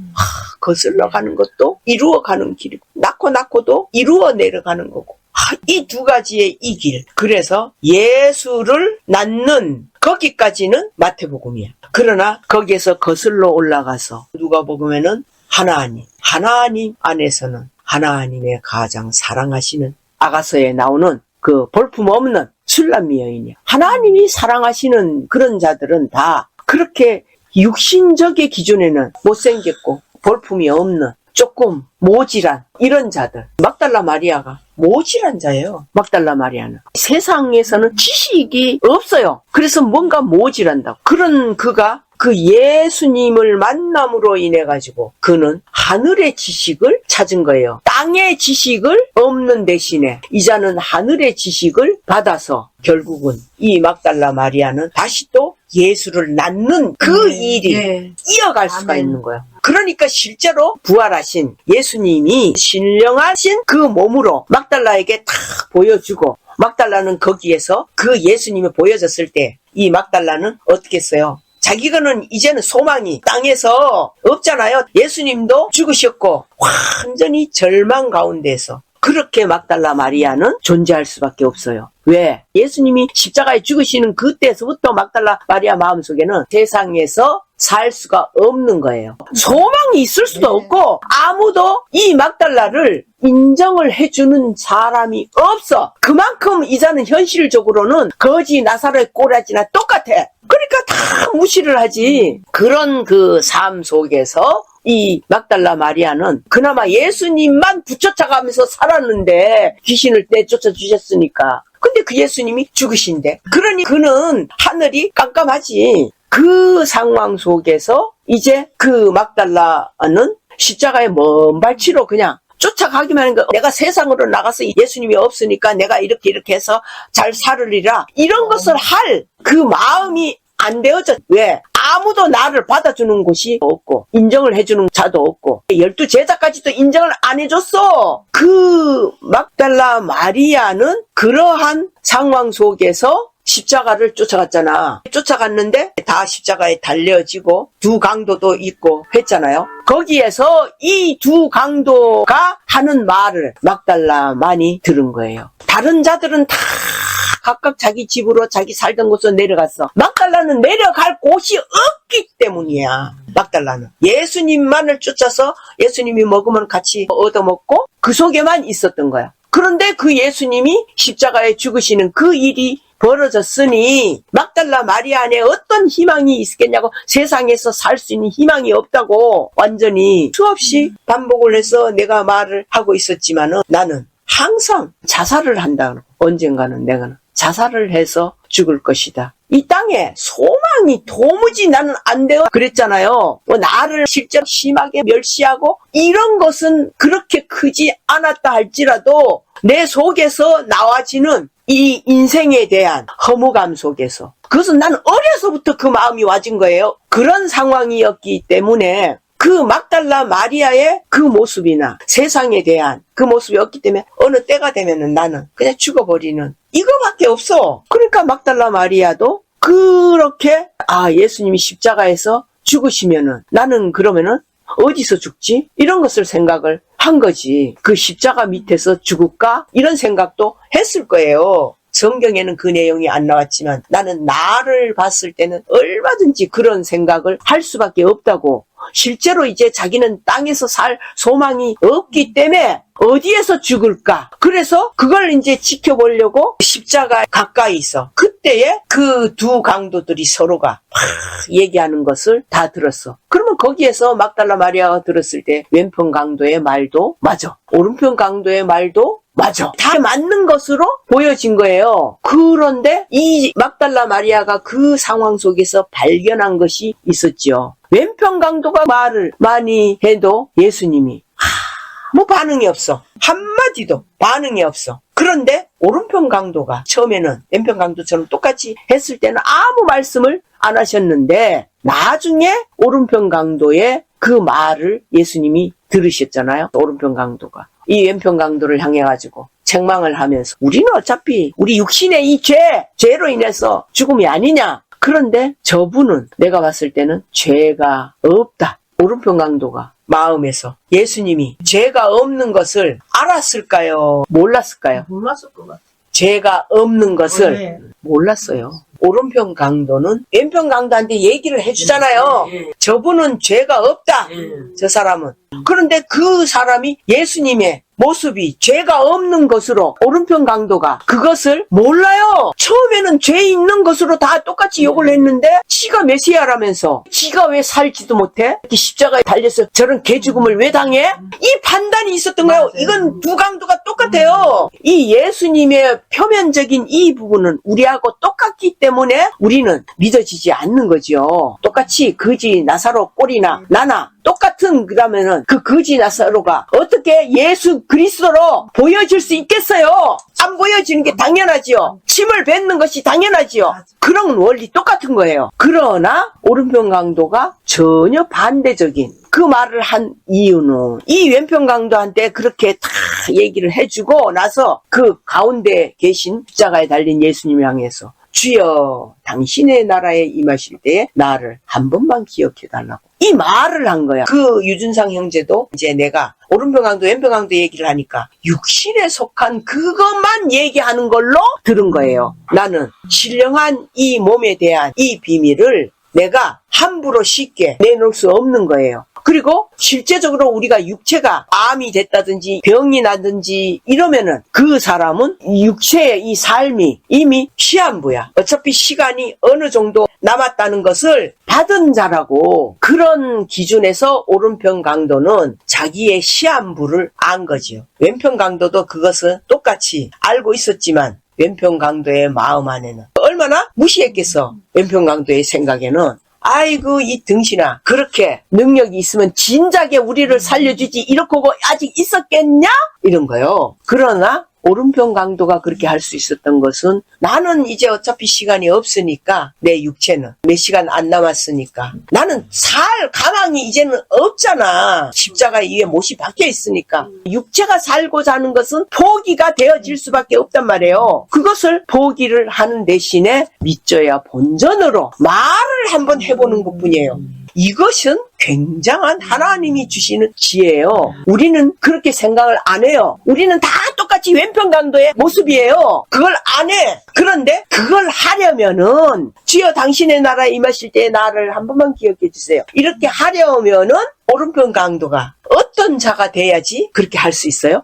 거슬러 가는 것도 이루어가는 길이고, 낳고도 이루어 내려가는 거고, 이 두 가지의 이 길. 그래서 예수를 낳는 거기까지는 마태복음이야. 그러나 거기에서 거슬러 올라가서 누가복음에는 하나님 안에서는 하나님의 가장 사랑하시는, 아가서에 나오는 그 볼품없는 술람미 여인이야. 하나님이 사랑하시는 그런 자들은 다 그렇게 육신적의 기준에는 못생겼고 볼품이 없는 조금 모질한 이런 자들. 막달라 마리아가 모질한 자예요. 막달라 마리아는 세상에서는 지식이 없어요. 그래서 뭔가 모질한다고. 그런 그가 그 예수님을 만남으로 인해 가지고 그는 하늘의 지식을 찾은 거예요. 땅의 지식을 없는 대신에 이자는 하늘의 지식을 받아서 결국은 이 막달라 마리아는 다시 또 예수를 낳는 그 일이 이어갈 수가 있는 거예요. 그러니까 실제로 부활하신 예수님이 신령하신 그 몸으로 막달라에게 탁 보여주고, 막달라는 거기에서 그 예수님이 보여졌을 때 이 막달라는 어떻게 했어요? 자기가는 이제는 소망이 땅에서 없잖아요. 예수님도 죽으셨고 완전히 절망 가운데서 그렇게 막달라 마리아는 존재할 수밖에 없어요. 왜? 예수님이 십자가에 죽으시는 그때서부터 막달라 마리아 마음속에는 세상에서 살 수가 없는 거예요. 소망이 있을 수도 없고 아무도 이 막달라를 인정을 해주는 사람이 없어. 그만큼 이자는 현실적으로는 거지 나사로의 꼬라지나 똑같아. 그러니까 다 무시를 하지. 그런 그 삶 속에서 이 막달라 마리아는 그나마 예수님만 부쫓아가면서 살았는데 귀신을 내쫓아 주셨으니까. 근데 그 예수님이 죽으신데, 그러니 그는 하늘이 깜깜하지. 그 상황 속에서 이제 그 막달라는 십자가의 먼 발치로 그냥 쫓아가기만 하는 거. 내가 세상으로 나가서 예수님이 없으니까 내가 이렇게 해서 잘 살으리라, 이런 것을 할 그 마음이 안 되어져. 왜? 아무도 나를 받아주는 곳이 없고 인정을 해주는 자도 없고 12제자까지도 인정을 안 해줬어. 그 막달라 마리아는 그러한 상황 속에서 십자가를 쫓아갔잖아. 쫓아갔는데 다 십자가에 달려지고 두 강도도 있고 했잖아요. 거기에서 이 두 강도가 하는 말을 막달라만이 들은 거예요. 다른 자들은 다 각각 자기 집으로 자기 살던 곳으로 내려갔어. 막달라는 내려갈 곳이 없기 때문이야. 막달라는 예수님만을 쫓아서 예수님이 먹으면 같이 얻어먹고 그 속에만 있었던 거야. 그런데 그 예수님이 십자가에 죽으시는 그 일이 벌어졌으니 막달라 마리아 안에 어떤 희망이 있겠냐고. 세상에서 살 수 있는 희망이 없다고 완전히 수없이 반복을 해서 내가 말을 하고 있었지만은 나는 항상 자살을 한다. 언젠가는 내가는 자살을 해서 죽을 것이다. 이 땅에 소망이 도무지 나는 안 돼요. 그랬잖아요. 나를 실제로 심하게 멸시하고 이런 것은 그렇게 크지 않았다 할지라도 내 속에서 나와지는 이 인생에 대한 허무감 속에서, 그것은 나는 어려서부터 그 마음이 와진 거예요. 그런 상황이었기 때문에 그 막달라 마리아의 그 모습이나 세상에 대한 그 모습이 없기 때문에 어느 때가 되면은 나는 그냥 죽어버리는 이거밖에 없어. 그러니까 막달라 마리아도 그렇게 예수님이 십자가에서 죽으시면은 나는 그러면은 어디서 죽지? 이런 것을 생각을 한 거지. 그 십자가 밑에서 죽을까? 이런 생각도 했을 거예요. 성경에는 그 내용이 안 나왔지만 나는 나를 봤을 때는 얼마든지 그런 생각을 할 수밖에 없다고. 실제로 이제 자기는 땅에서 살 소망이 없기 때문에 어디에서 죽을까? 그래서 그걸 이제 지켜보려고 십자가에 가까이 있어. 그때에 그 두 강도들이 서로가 막 얘기하는 것을 다 들었어. 그러면 거기에서 막달라 마리아가 들었을 때 왼편 강도의 말도 맞아. 오른편 강도의 말도 맞아. 다 맞는 것으로 보여진 거예요. 그런데 이 막달라 마리아가 그 상황 속에서 발견한 것이 있었죠. 왼편 강도가 말을 많이 해도 예수님이 뭐 반응이 없어. 한마디도 반응이 없어. 그런데 오른편 강도가 처음에는 왼편 강도처럼 똑같이 했을 때는 아무 말씀을 안 하셨는데 나중에 오른편 강도의 그 말을 예수님이 들으셨잖아요. 오른편 강도가. 이 왼편 강도를 향해가지고 책망을 하면서 우리는 어차피 우리 육신의 이 죄로 인해서 죽음이 아니냐. 그런데 저분은 내가 봤을 때는 죄가 없다. 오른편 강도가 마음에서 예수님이 죄가 없는 것을 알았을까요? 몰랐을까요? 몰랐을 것 같아. 죄가 없는 것을 네. 몰랐어요. 오른편 강도는 왼편 강도한테 얘기를 해주잖아요. 저분은 죄가 없다. 저 사람은. 그런데 그 사람이 예수님의 모습이 죄가 없는 것으로 오른편 강도가 그것을 몰라요. 처음에는 죄 있는 것으로 다 똑같이 욕을 했는데 지가 메시아라면서 지가 왜 살지도 못해? 이렇게 십자가에 달려서 저런 개죽음을 왜 당해? 이 판단이 있었던 거예요. 이건 두 강도가 똑같아요. 이 예수님의 표면적인 이 부분은 우리하고 똑같기 때문에 우리는 믿어지지 않는 거죠. 똑같이 거지 나사로 꼴이나 나나 똑같은 그러면은 그 거지 나사로가 어떻게 예수 그리스도로 보여질 수 있겠어요? 안 보여지는 게 당연하지요. 침을 뱉는 것이 당연하지요. 그런 원리 똑같은 거예요. 그러나 오른편 강도가 전혀 반대적인 그 말을 한 이유는 이 왼편 강도한테 그렇게 다 얘기를 해주고 나서 그 가운데 계신 십자가에 달린 예수님을 향해서 주여 당신의 나라에 임하실 때에 나를 한 번만 기억해 달라고 이 말을 한 거야. 그 유준상 형제도 이제 내가 오른편 강도 왼편 강도 얘기를 하니까 육신에 속한 그것만 얘기하는 걸로 들은 거예요. 나는 신령한 이 몸에 대한 이 비밀을 내가 함부로 쉽게 내놓을 수 없는 거예요. 그리고 실제적으로 우리가 육체가 암이 됐다든지 병이 나든지 이러면은 그 사람은 육체의 이 삶이 이미 시한부야. 어차피 시간이 어느 정도 남았다는 것을 받은 자라고 그런 기준에서 오른편 강도는 자기의 시한부를 안 거지요. 왼편 강도도 그것은 똑같이 알고 있었지만 왼편 강도의 마음 안에는 얼마나 무시했겠어. 왼편 강도의 생각에는 아이고 이 등신아 그렇게 능력이 있으면 진작에 우리를 살려주지 이렇고 아직 있었겠냐? 이런 거요. 그러나 오른편 강도가 그렇게 할 수 있었던 것은 나는 이제 어차피 시간이 없으니까 내 육체는 몇 시간 안 남았으니까 나는 살 가망이 이제는 없잖아. 십자가 위에 못이 박혀 있으니까 육체가 살고자 하는 것은 포기가 되어질 수밖에 없단 말이에요. 그것을 포기를 하는 대신에 믿져야 본전으로 말을 한번 해보는 것뿐이에요. 이것은 굉장한 하나님이 주시는 지혜예요. 우리는 그렇게 생각을 안 해요. 우리는 다 똑같이 왼편 강도의 모습이에요. 그걸 안 해. 그런데 그걸 하려면은 주여 당신의 나라에 임하실 때 나를 한 번만 기억해 주세요. 이렇게 하려면은 오른편 강도가 어떤 자가 돼야지 그렇게 할 수 있어요?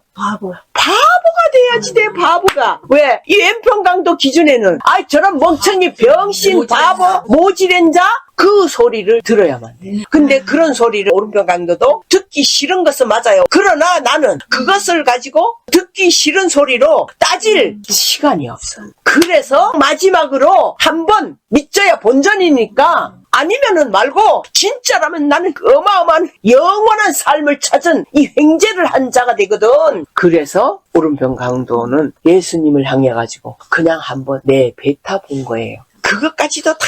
바보가 돼야지 돼. 바보가. 왜? 이 왼편 강도 기준에는 아이 저런 멍청이 병신 바보 모지된 자 그 소리를 들어야만 돼. 근데 그런 소리를 오른편 강도도 듣기 싫은 것은 맞아요. 그러나 나는 그것을 가지고 듣기 싫은 소리로 따질 시간이 없어. 그래서 마지막으로 한번 믿져야 본전이니까 아니면은 말고 진짜라면 나는 어마어마한 영원한 삶을 찾은 이 횡재를 한 자가 되거든. 그래서 오른편 강도는 예수님을 향해 가지고 그냥 한번 내뱉어 본 거예요. 그것까지도 다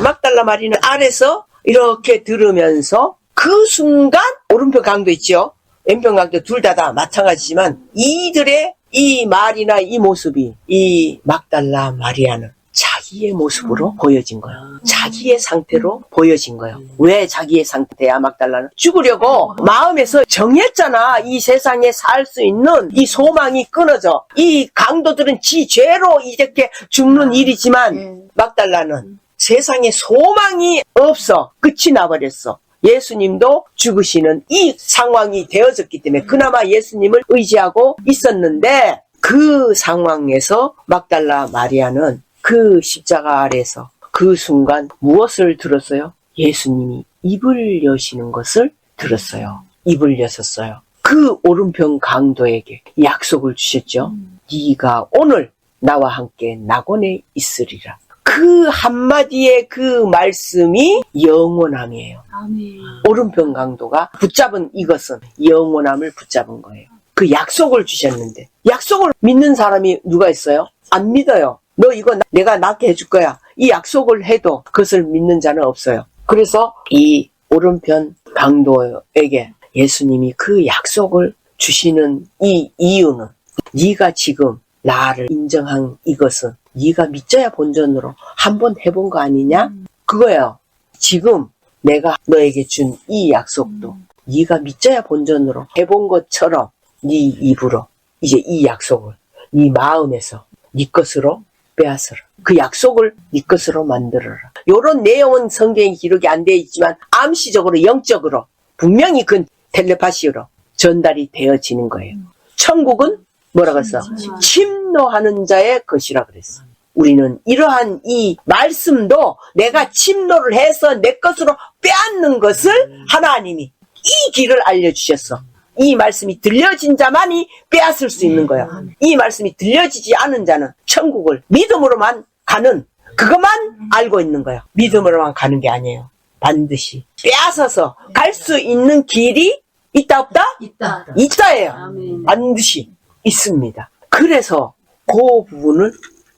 막달라 마리는 아래서 이렇게 들으면서 그 순간 오른편 강도 있죠. 왼편 강도 둘 다 마찬가지지만 이들의 이 말이나 이 모습이 이 막달라 마리아는 자기 자기의 모습으로 보여진 거예요. 자기의 상태로 보여진 거예요. 왜 자기의 상태야? 막달라는 죽으려고 마음에서 정했잖아. 이 세상에 살 수 있는 이 소망이 끊어져. 이 강도들은 지 죄로 이렇게 죽는 일이지만 막달라는 세상에 소망이 없어. 끝이 나버렸어. 예수님도 죽으시는 이 상황이 되어졌기 때문에 그나마 예수님을 의지하고 있었는데 그 상황에서 막달라 마리아는 그 십자가 아래서 그 순간 무엇을 들었어요? 예수님이 입을 여시는 것을 들었어요. 입을 여셨어요. 그 오른편 강도에게 약속을 주셨죠. 네가 오늘 나와 함께 낙원에 있으리라. 그 한마디의 그 말씀이 영원함이에요. 아멘. 오른편 강도가 붙잡은 이것은 영원함을 붙잡은 거예요. 그 약속을 주셨는데 약속을 믿는 사람이 누가 있어요? 안 믿어요. 너 이거 내가 낫게 해줄 거야. 이 약속을 해도 그것을 믿는 자는 없어요. 그래서 이 오른편 강도에게 예수님이 그 약속을 주시는 이 이유는 네가 지금 나를 인정한 이것은 네가 믿져야 본전으로 한번 해본 거 아니냐? 그거예요. 지금 내가 너에게 준 이 약속도 네가 믿져야 본전으로 해본 것처럼 네 입으로 이제 이 약속을 네 마음에서 네 것으로 빼앗으라. 그 약속을 네 것으로 만들어라. 이런 내용은 성경에 기록이 안 되어 있지만 암시적으로 영적으로 분명히 그 텔레파시로 전달이 되어지는 거예요. 천국은 뭐라고 했어? 침노하는 자의 것이라 그랬어. 우리는 이러한 이 말씀도 내가 침노를 해서 내 것으로 빼앗는 것을 하나님이 이 길을 알려주셨어. 이 말씀이 들려진 자만이 빼앗을 수 있는 거야. 이 말씀이 들려지지 않은 자는 천국을 믿음으로만 가는, 그것만 알고 있는 거야. 믿음으로만 가는 게 아니에요. 반드시 빼앗아서 갈 수 있는 길이 있다 없다? 있다. 있다예요. 아멘. 반드시 있습니다. 그래서 그 부분을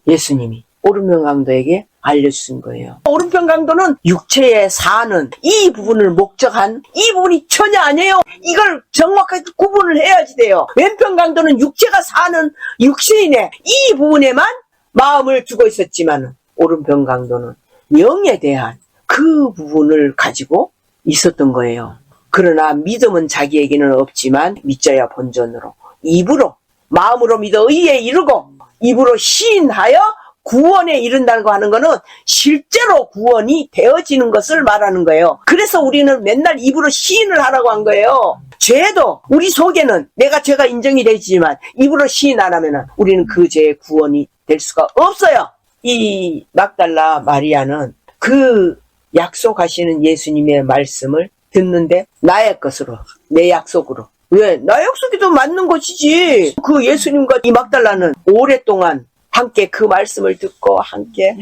예수님이 오른편 강도에게 알려주신 거예요. 오른편 강도는 육체에 사는 이 부분을 목적한 이 부분이 전혀 아니에요. 이걸 정확하게 구분을 해야지 돼요. 왼편 강도는 육체가 사는 육신의 이 부분에만 마음을 두고 있었지만 오른편 강도는 영에 대한 그 부분을 가지고 있었던 거예요. 그러나 믿음은 자기에게는 없지만 믿져야 본전으로 입으로 마음으로 믿어 의에 이르고 입으로 시인하여 구원에 이른다고 하는 것은 실제로 구원이 되어지는 것을 말하는 거예요. 그래서 우리는 맨날 입으로 시인을 하라고 한 거예요. 죄도 우리 속에는 내가 죄가 인정이 되지만 입으로 시인 안 하면 우리는 그 죄의 구원이 될 수가 없어요. 이 막달라 마리아는 그 약속하시는 예수님의 말씀을 듣는데 나의 것으로, 내 약속으로. 왜? 나의 약속이 더 맞는 것이지. 그 예수님과 이 막달라는 오랫동안 함께 그 말씀을 듣고 함께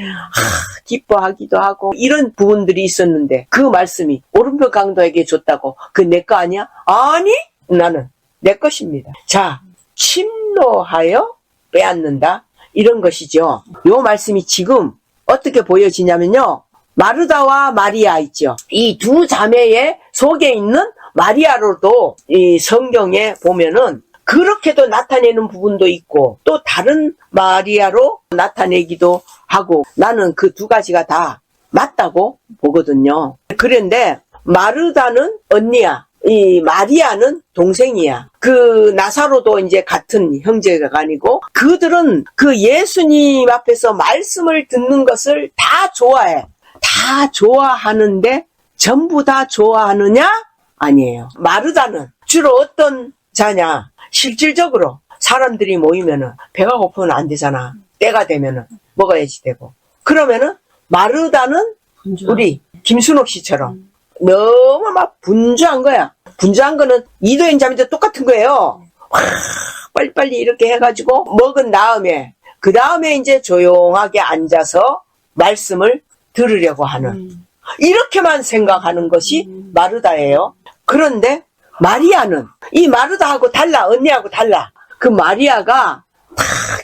기뻐하기도 하고 이런 부분들이 있었는데 그 말씀이 오른편 강도에게 줬다고 그 내 거 아니야? 아니, 나는 내 것입니다. 자, 침노하여 빼앗는다 이런 것이죠. 요 말씀이 지금 어떻게 보여지냐면요, 마르다와 마리아 있죠. 이 두 자매의 속에 있는 마리아로도 이 성경에 보면은 그렇게도 나타내는 부분도 있고 또 다른 마리아로 나타내기도 하고 나는 그 두 가지가 다 맞다고 보거든요. 그런데 마르다는 언니야. 이 마리아는 동생이야. 그 나사로도 이제 같은 형제가 아니고 그들은 그 예수님 앞에서 말씀을 듣는 것을 다 좋아해. 다 좋아하는데 전부 다 좋아하느냐? 아니에요. 마르다는 주로 어떤 자냐? 실질적으로 사람들이 모이면은 배가 고프면 안 되잖아. 때가 되면은 먹어야지 되고. 그러면은 마르다는 우리 김순옥 씨처럼 너무 막 분주한 거야. 분주한 거는 이도현 자매도 똑같은 거예요. 빨리빨리 이렇게 해가지고 먹은 다음에 그 다음에 이제 조용하게 앉아서 말씀을 들으려고 하는 이렇게만 생각하는 것이 마르다예요. 그런데 마리아는 이 마르다하고 달라. 언니하고 달라. 그 마리아가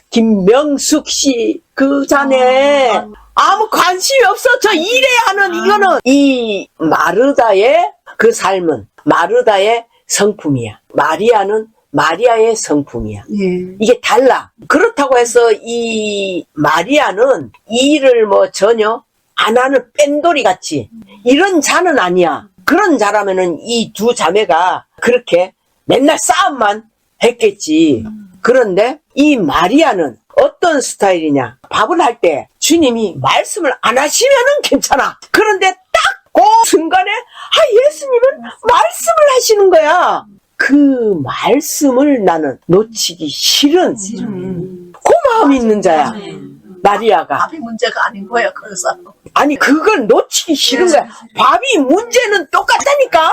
김명숙 씨 그 자네 아무 관심이 없어. 저 일해야 하는 이거는 이 마르다의 그 삶은 마르다의 성품이야. 마리아는 마리아의 성품이야. 예. 이게 달라. 그렇다고 해서 이 마리아는 이 일을 뭐 전혀 안 하는 뺀돌이 같이 이런 자는 아니야. 그런 자라면은 이 두 자매가 그렇게 맨날 싸움만 했겠지. 그런데 이 마리아는 어떤 스타일이냐. 밥을 할 때 주님이 말씀을 안 하시면은 괜찮아. 그런데 딱 그 순간에 예수님은 말씀을 하시는 거야. 그 말씀을 나는 놓치기 싫은 그 마음이 있는 자야. 마리아가. 밥이 문제가 아닌 거예요. 그래서 아니 그걸 놓치기 싫은 거야. 밥이 문제는 똑같다니까.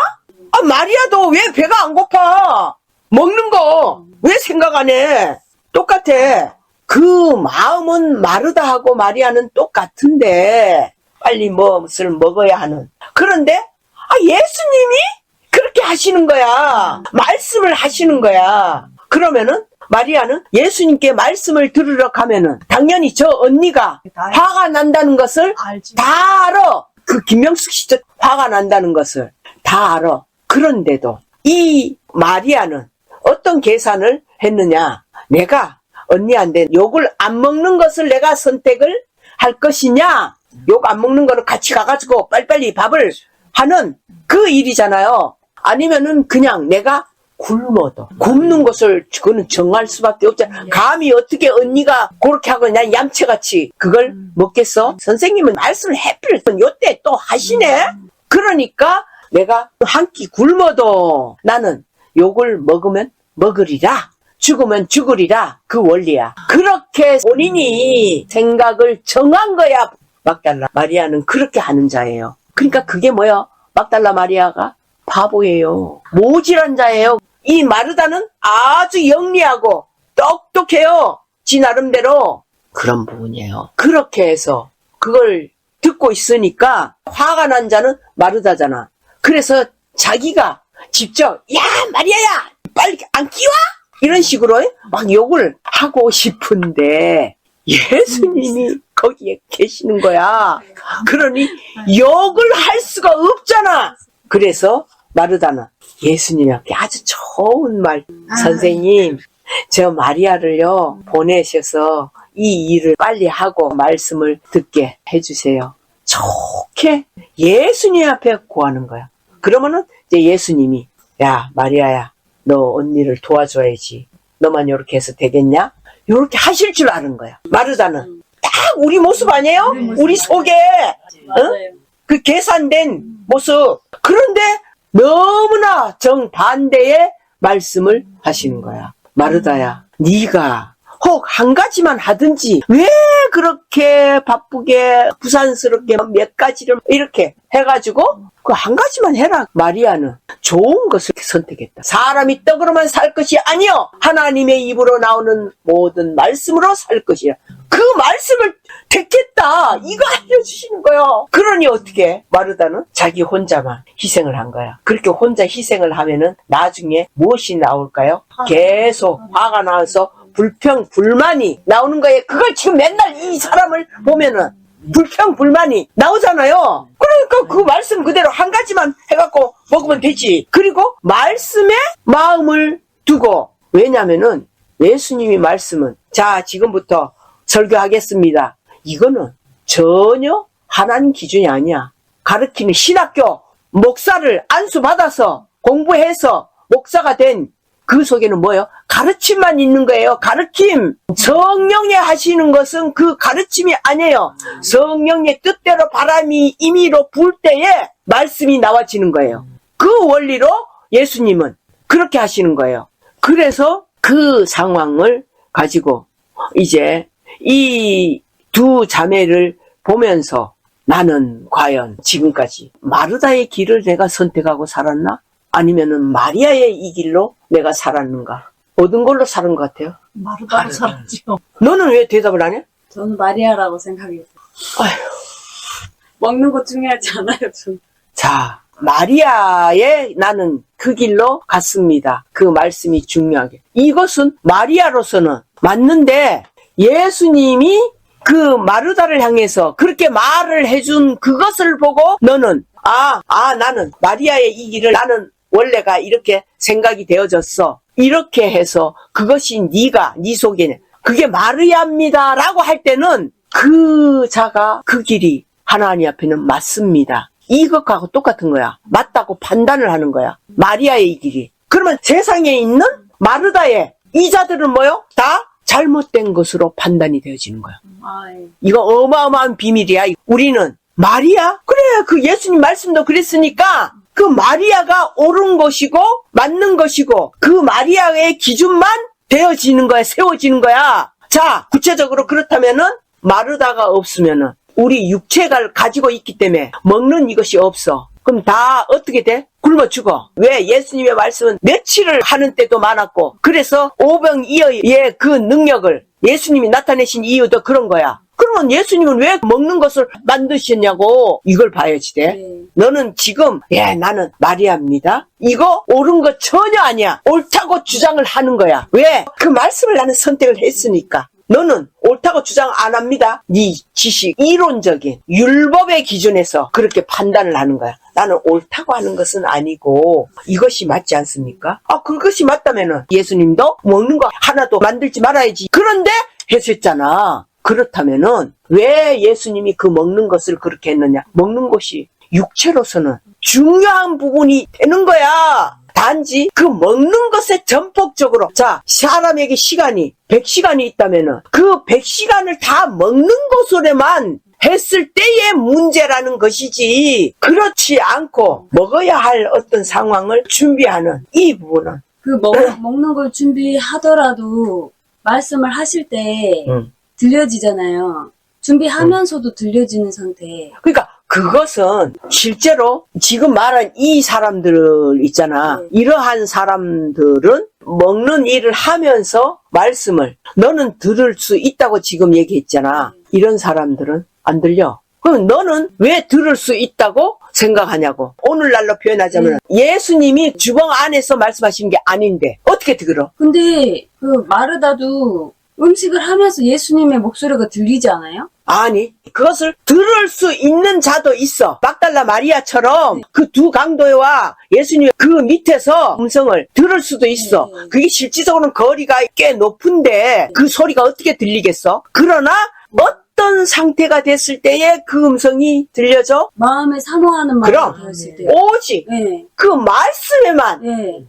마리아도 왜 배가 안 고파? 먹는 거 왜 생각 안 해? 똑같아. 그 마음은 마르다하고 마리아는 똑같은데 빨리 무엇을 먹어야 하는. 그런데 예수님이 그렇게 하시는 거야. 말씀을 하시는 거야. 그러면은 마리아는 예수님께 말씀을 들으러 가면은 당연히 저 언니가 화가 난다는 것을 알지. 다 알아. 그 김명숙 씨도 화가 난다는 것을 다 알아. 그런데도 이 마리아는 어떤 계산을 했느냐. 내가 언니한테 욕을 안 먹는 것을 내가 선택을 할 것이냐. 욕 안 먹는 거를 같이 가가지고 빨리빨리 밥을 하는 그 일이잖아요. 아니면은 그냥 내가 굶는 것을 그거는 정할 수밖에 없잖아. 감히 어떻게 언니가 그렇게 하고 난 얌체같이 그걸 먹겠어? 선생님은 말씀을 해필 요때 또 하시네. 그러니까 내가 한 끼 굶어도 나는 욕을 먹으면 먹으리라. 죽으면 죽으리라. 그 원리야. 그렇게 본인이 생각을 정한 거야. 막달라 마리아는 그렇게 하는 자예요. 그러니까 그게 뭐야? 막달라 마리아가 바보예요. 모질한 자예요. 이 마르다는 아주 영리하고 똑똑해요. 지 나름대로. 그런 부분이에요. 그렇게 해서 그걸 듣고 있으니까 화가 난 자는 마르다잖아. 그래서 자기가 직접 야 마리아야 빨리 안 끼워? 이런 식으로 막 욕을 하고 싶은데 예수님이 거기에 계시는 거야. 그러니 욕을 할 수가 없잖아. 그래서 마르다는 예수님께 아주 좋은 말. 선생님, 저 마리아를요 보내셔서 이 일을 빨리 하고 말씀을 듣게 해주세요. 좋게 예수님 앞에 구하는 거야. 그러면은 이제 예수님이 야 마리아야 너 언니를 도와줘야지. 너만 이렇게 해서 되겠냐? 이렇게 하실 줄 아는 거야. 마르다는 딱 우리 모습 아니에요? 우리 속에 그 계산된 모습. 그런데 너무나 정반대의 말씀을 하시는 거야. 마르다야, 네가 혹 한 가지만 하든지 왜 그렇게 바쁘게 부산스럽게 몇 가지를 이렇게 해가지고 그 한 가지만 해라. 마리아는 좋은 것을 선택했다. 사람이 떡으로만 살 것이 아니요 하나님의 입으로 나오는 모든 말씀으로 살 것이야. 그 말씀을 택했다. 이거 알려주시는 거예요. 그러니 어떻게 마르다는 자기 혼자만 희생을 한 거야. 그렇게 혼자 희생을 하면은 나중에 무엇이 나올까요? 계속 화가 나서 불평불만이 나오는 거예요. 그걸 지금 맨날 이 사람을 보면은 불평불만이 나오잖아요. 그러니까 그 말씀 그대로 한 가지만 해갖고 먹으면 되지. 그리고 말씀에 마음을 두고, 왜냐면은 예수님이 말씀은 자 지금부터 설교하겠습니다. 이거는 전혀 하나님 기준이 아니야. 가르치는 신학교 목사를 안수받아서 공부해서 목사가 된 그 속에는 뭐예요? 가르침만 있는 거예요. 가르침. 성령이 하시는 것은 그 가르침이 아니에요. 성령의 뜻대로 바람이 임의로 불 때에 말씀이 나와지는 거예요. 그 원리로 예수님은 그렇게 하시는 거예요. 그래서 그 상황을 가지고 이제 이 두 자매를 보면서 나는 과연 지금까지 마르다의 길을 내가 선택하고 살았나? 아니면은 마리아의 이 길로 내가 살았는가? 어떤 걸로 살은 것 같아요? 마르다로 살았지요. 너는 왜 대답을 안 해? 저는 마리아라고 생각해요. 아휴. 먹는 거 중요하지 않아요, 저는. 자, 마리아의 나는 그 길로 갔습니다. 그 말씀이 중요하게. 이것은 마리아로서는 맞는데 예수님이 그 마르다를 향해서 그렇게 말을 해준 그것을 보고 너는 나는 마리아의 이 길을 나는 원래가 이렇게 생각이 되어졌어. 이렇게 해서 그것이 네가 네 속에는 그게 마르야입니다 라고 할 때는 그 자가 그 길이 하나님 앞에는 맞습니다. 이것하고 똑같은 거야. 맞다고 판단을 하는 거야. 마리아의 길이. 그러면 세상에 있는 마르다의 이 자들은 뭐요? 다 잘못된 것으로 판단이 되어지는 거야. 이거 어마어마한 비밀이야. 우리는 마리아? 그래, 그 예수님 말씀도 그랬으니까 그 마리아가 옳은 것이고 맞는 것이고 그 마리아의 기준만 되어지는 거야. 세워지는 거야. 자, 구체적으로 그렇다면은 마르다가 없으면은 우리 육체가 가지고 있기 때문에 먹는 이것이 없어. 그럼 다 어떻게 돼? 굶어 죽어. 왜? 예수님의 말씀은 며칠을 하는 때도 많았고 그래서 오병이어의 그 능력을 예수님이 나타내신 이유도 그런 거야. 그러면 예수님은 왜 먹는 것을 만드셨냐고. 이걸 봐야지 돼. 너는 지금 나는 마리아입니다. 이거 옳은 거 전혀 아니야. 옳다고 주장을 하는 거야. 왜? 그 말씀을 나는 선택을 했으니까. 너는 옳다고 주장 안 합니다. 네 지식, 이론적인 율법의 기준에서 그렇게 판단을 하는 거야. 나는 옳다고 하는 것은 아니고 이것이 맞지 않습니까? 그것이 맞다면은 예수님도 먹는 거 하나도 만들지 말아야지. 그런데 했었잖아. 그렇다면은 왜 예수님이 그 먹는 것을 그렇게 했느냐? 먹는 것이 육체로서는 중요한 부분이 되는 거야. 단지 그 먹는 것에 전폭적으로 자 사람에게 시간이 100시간이 있다면은 그 100시간을 다 먹는 것으로만 했을 때의 문제라는 것이지 그렇지 않고 먹어야 할 어떤 상황을 준비하는 이 부분은 먹는 걸 준비하더라도 말씀을 하실 때 들려지잖아요. 준비하면서도 들려지는 상태. 그러니까 그것은 실제로 지금 말한 이 사람들 있잖아. 이러한 사람들은 먹는 일을 하면서 말씀을 너는 들을 수 있다고 지금 얘기했잖아. 이런 사람들은 안 들려. 그럼 너는 왜 들을 수 있다고 생각하냐고. 오늘날로 표현하자면 예수님이 주방 안에서 말씀하시는 게 아닌데 어떻게 들어? 근데 그 마르다도 음식을 하면서 예수님의 목소리가 들리지 않아요? 아니, 그것을 들을 수 있는 자도 있어. 막달라 마리아처럼 그 두 강도와 예수님 그 밑에서 음성을 들을 수도 있어. 그게 실질적으로는 거리가 꽤 높은데 그 소리가 어떻게 들리겠어? 그러나 어떤 상태가 됐을 때에 그 음성이 들려져? 마음에 사모하는 마음이 되었을 때. 오직 그 말씀에만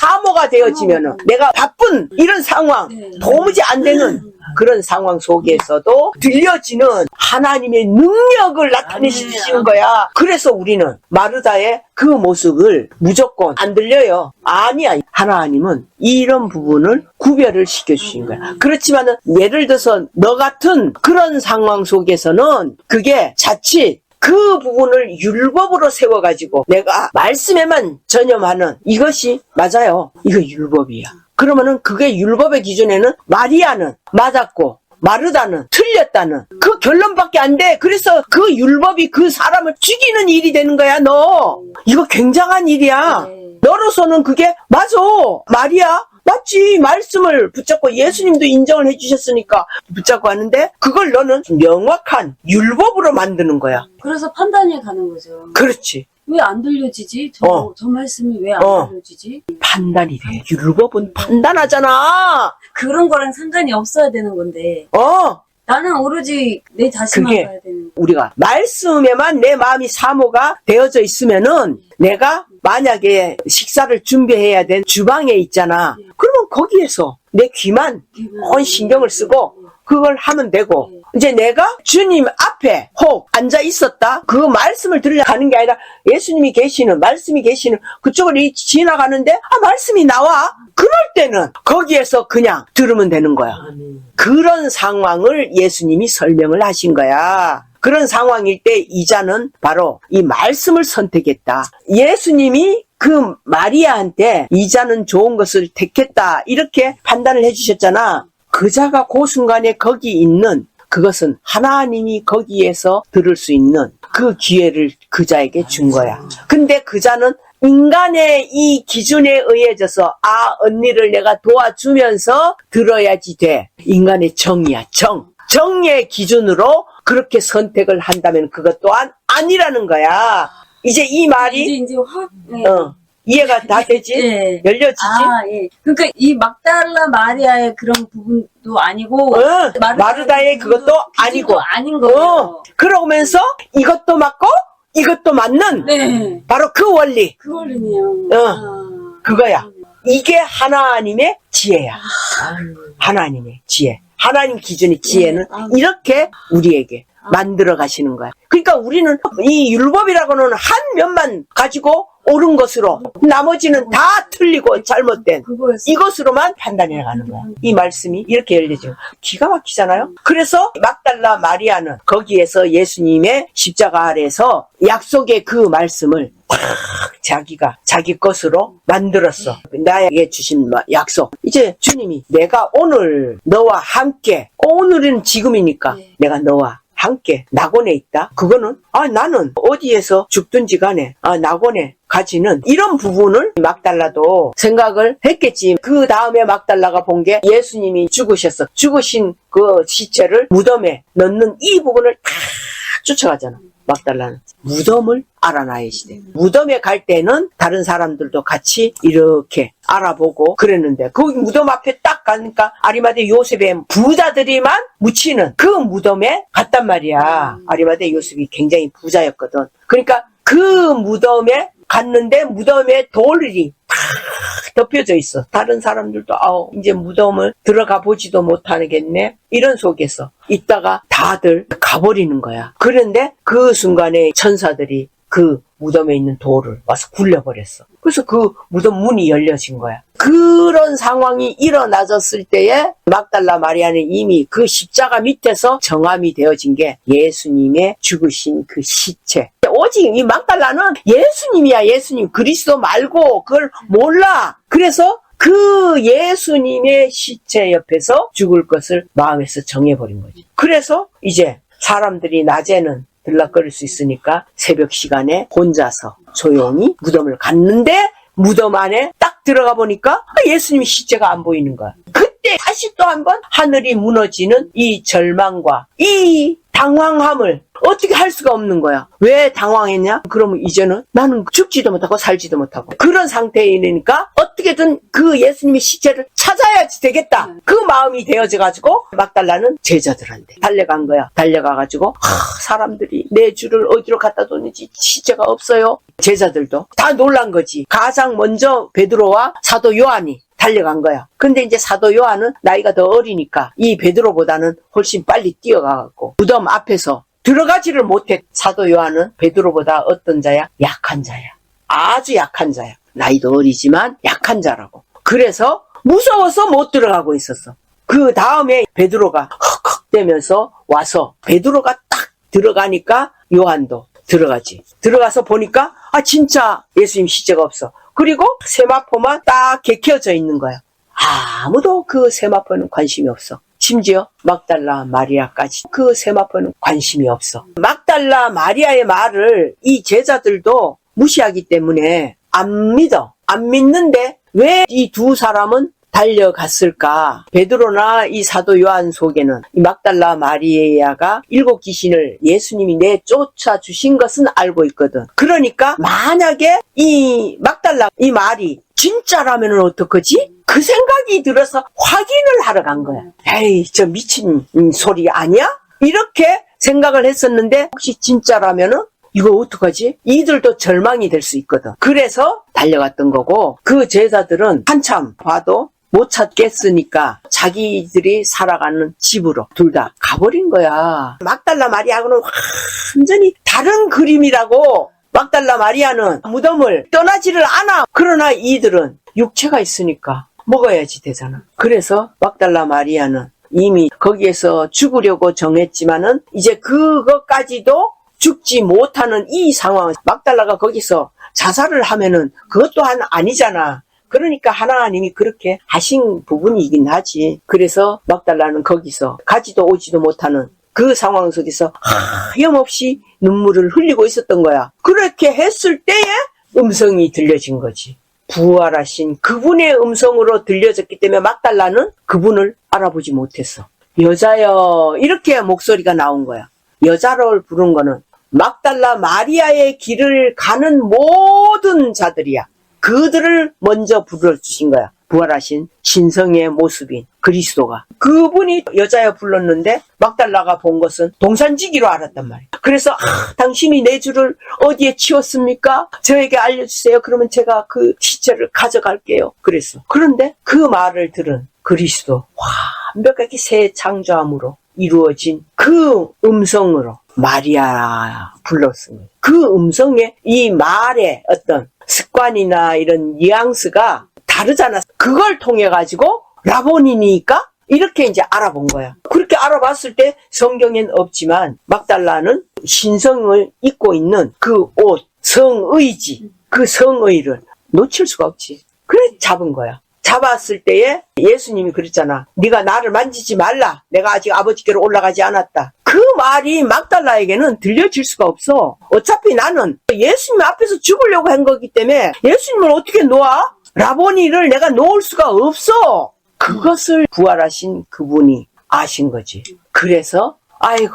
사모가 되어지면은 내가 바쁜 이런 상황 도무지 안 되는 그런 상황 속에서도 들려지는 하나님의 능력을 나타내시는 거야. 그래서 우리는 마르다의 그 모습을 무조건 안 들려요. 아니야. 하나님은 이런 부분을 구별을 시켜주신 거야. 그렇지만은 예를 들어서 너 같은 그런 상황 속에서는 그게 자칫 그 부분을 율법으로 세워가지고 내가 말씀에만 전념하는 이것이 맞아요. 이거 율법이야. 그러면은 그게 율법의 기준에는 마리아는 맞았고 마르다는 틀렸다는 그 결론밖에 안 돼. 그래서 그 율법이 그 사람을 죽이는 일이 되는 거야. 너 이거 굉장한 일이야. 너로서는 그게 맞아. 마리아 맞지. 말씀을 붙잡고 예수님도 인정을 해주셨으니까 붙잡고 하는데 그걸 너는 명확한 율법으로 만드는 거야. 그래서 판단이 가는 거죠. 그렇지. 왜 안 들려지지? 저 말씀이 왜 안 들려지지? 판단이 돼. 율법은 판단하잖아. 그런 거랑 상관이 없어야 되는 건데. 나는 오로지 내 자신만 그게 봐야 되는. 우리가 말씀에만 내 마음이 사모가 되어져 있으면은 내가 만약에 식사를 준비해야 된 주방에 있잖아. 그러면 거기에서 내 귀만 온 신경을 쓰고 그걸 하면 되고 이제 내가 주님 앞에 혹 앉아 있었다. 그 말씀을 들으려 가는 게 아니라 예수님이 계시는 말씀이 계시는 그쪽을 지나가는데 말씀이 나와. 그럴 때는 거기에서 그냥 들으면 되는 거야. 그런 상황을 예수님이 설명을 하신 거야. 그런 상황일 때 이자는 바로 이 말씀을 선택했다. 예수님이 그 마리아한테 이자는 좋은 것을 택했다. 이렇게 판단을 해주셨잖아. 그 자가 그 순간에 거기 있는 그것은 하나님이 거기에서 들을 수 있는 그 기회를 그 자에게 준 거야. 근데 그 자는 인간의 이 기준에 의해져서 언니를 내가 도와주면서 들어야지 돼. 인간의 정이야. 정의 기준으로 그렇게 선택을 한다면 그것 또한 아니라는 거야. 이제 이 말이 이제 확 이해가 다 되지? 예. 열려지지? 아, 예. 그러니까 이 막달라 마리아의 그런 부분도 아니고 마르다의 그것도 아니고 아닌 거예요. 그러면서 이것도 맞고 이것도 맞는 네. 바로 그 원리. 그 원리네요. 그거야. 이게 하나님의 지혜야. 하나님의 지혜. 하나님 기준의 지혜는 이렇게 우리에게 만들어 가시는 거야. 그러니까 우리는 이 율법이라고는 한 면만 가지고 옳은 것으로 나머지는 다 틀리고 잘못된 이것으로만 판단해 가는 거야. 이 말씀이 이렇게 열려지고 기가 막히잖아요. 그래서 막달라 마리아는 거기에서 예수님의 십자가 아래서 약속의 그 말씀을 자기가 자기 것으로 만들었어. 나에게 주신 약속. 이제 주님이 내가 오늘 너와 함께, 오늘은 지금이니까 내가 너와 함께 낙원에 있다. 그거는 나는 어디에서 죽든지 간에 낙원에 가지는 이런 부분을 막달라도 생각을 했겠지. 그 다음에 막달라가 본 게 예수님이 죽으셨어. 죽으신 그 시체를 무덤에 넣는 이 부분을 다 쫓아가잖아. 막달라는 무덤을 알아놔야지 돼. 무덤에 갈 때는 다른 사람들도 같이 이렇게 알아보고 그랬는데 그 무덤 앞에 딱 가니까 아리마대 요셉의 부자들이만 묻히는 그 무덤에 갔단 말이야. 아리마대 요셉이 굉장히 부자였거든. 그러니까 그 무덤에 갔는데 무덤에 돌이 팍 덮여져 있어. 다른 사람들도 이제 무덤을 들어가 보지도 못하겠네. 이런 속에서 있다가 다들 가버리는 거야. 그런데 그 순간에 천사들이 그 무덤에 있는 돌을 와서 굴려버렸어. 그래서 그 무덤 문이 열려진 거야. 그런 상황이 일어나졌을 때에 막달라 마리아는 이미 그 십자가 밑에서 정함이 되어진 게 예수님의 죽으신 그 시체. 오직 이 막달라는 예수님이야. 예수님. 그리스도 말고 그걸 몰라. 그래서 그 예수님의 시체 옆에서 죽을 것을 마음에서 정해버린 거지. 그래서 이제 사람들이 낮에는 들락거릴 수 있으니까 새벽 시간에 혼자서 조용히 무덤을 갔는데 무덤 안에 딱 들어가 보니까 예수님 시체가 안 보이는 거야. 그때 다시 또 한 번 하늘이 무너지는 이 절망과 이 당황함을 어떻게 할 수가 없는 거야. 왜 당황했냐? 그러면 이제는 나는 죽지도 못하고 살지도 못하고 그런 상태에 있으니까 어떻게든 그 예수님의 시체를 찾아야지 되겠다. 그 마음이 되어져가지고 막달라는 제자들한테 달려간 거야. 달려가가지고 사람들이 내 주를 어디로 갖다 뒀는지 시체가 없어요. 제자들도 다 놀란 거지. 가장 먼저 베드로와 사도 요한이 달려간 거야. 근데 이제 사도 요한은 나이가 더 어리니까 이 베드로보다는 훨씬 빨리 뛰어가갖고 무덤 앞에서 들어가지를 못해. 사도 요한은 베드로보다 어떤 자야? 약한 자야. 아주 약한 자야. 나이도 어리지만 약한 자라고. 그래서 무서워서 못 들어가고 있었어. 그 다음에 베드로가 헉헉대면서 와서 베드로가 딱 들어가니까 요한도 들어가지. 들어가서 보니까 진짜 예수님 시체가 없어. 그리고 세마포만 딱 개켜져 있는 거야. 아무도 그 세마포는 관심이 없어. 심지어 막달라 마리아까지 그 세마포는 관심이 없어. 막달라 마리아의 말을 이 제자들도 무시하기 때문에 안 믿어. 안 믿는데 왜 이 두 사람은 달려갔을까? 베드로나 이 사도 요한 속에는 이 막달라 마리아가 7 귀신을 예수님이 내쫓아 주신 것은 알고 있거든. 그러니까 만약에 이 막달라 이 말이 진짜라면 어떡하지? 그 생각이 들어서 확인을 하러 간 거야. 에이, 저 미친 소리 아니야? 이렇게 생각을 했었는데 혹시 진짜라면은 이거 어떡하지? 이들도 절망이 될 수 있거든. 그래서 달려갔던 거고 그 제자들은 한참 봐도 못 찾겠으니까 자기들이 살아가는 집으로 둘 다 가버린 거야. 막달라 마리아하고는 완전히 다른 그림이라고. 막달라 마리아는 무덤을 떠나지를 않아. 그러나 이들은 육체가 있으니까 먹어야지 되잖아. 그래서 막달라 마리아는 이미 거기에서 죽으려고 정했지만은 이제 그것까지도 죽지 못하는 이 상황. 막달라가 거기서 자살을 하면은 그것 또한 아니잖아. 그러니까 하나님이 그렇게 하신 부분이긴 하지. 그래서 막달라는 거기서 가지도 오지도 못하는 그 상황 속에서 하염없이 눈물을 흘리고 있었던 거야. 그렇게 했을 때에 음성이 들려진 거지. 부활하신 그분의 음성으로 들려졌기 때문에 막달라는 그분을 알아보지 못했어. 여자여, 이렇게 목소리가 나온 거야. 여자를 부른 거는 막달라 마리아의 길을 가는 모든 자들이야. 그들을 먼저 불러주신 거야. 부활하신 신성의 모습인 그리스도가. 그분이 여자여 불렀는데 막달라가 본 것은 동산지기로 알았단 말이야. 그래서 당신이 내 주를 어디에 치웠습니까? 저에게 알려주세요. 그러면 제가 그 시체를 가져갈게요. 그랬어. 그런데 그 말을 들은 그리스도, 완벽하게 새 창조함으로 이루어진 그 음성으로 마리아 불렀습니다. 그 음성에 이 말의 어떤 습관이나 이런 뉘앙스가 다르잖아. 그걸 통해 가지고 라보니니까 이렇게 이제 알아본 거야. 그렇게 알아봤을 때 성경엔 없지만 막달라는 신성을 입고 있는 그 옷, 성의지, 그 성의를 놓칠 수가 없지. 그래 잡은 거야. 잡았을 때에 예수님이 그랬잖아. 네가 나를 만지지 말라. 내가 아직 아버지께로 올라가지 않았다. 그 말이 막달라에게는 들려질 수가 없어. 어차피 나는 예수님 앞에서 죽으려고 한 거기 때문에 예수님을 어떻게 놓아? 라보니를 내가 놓을 수가 없어. 그것을 부활하신 그분이 아신 거지. 그래서 아이고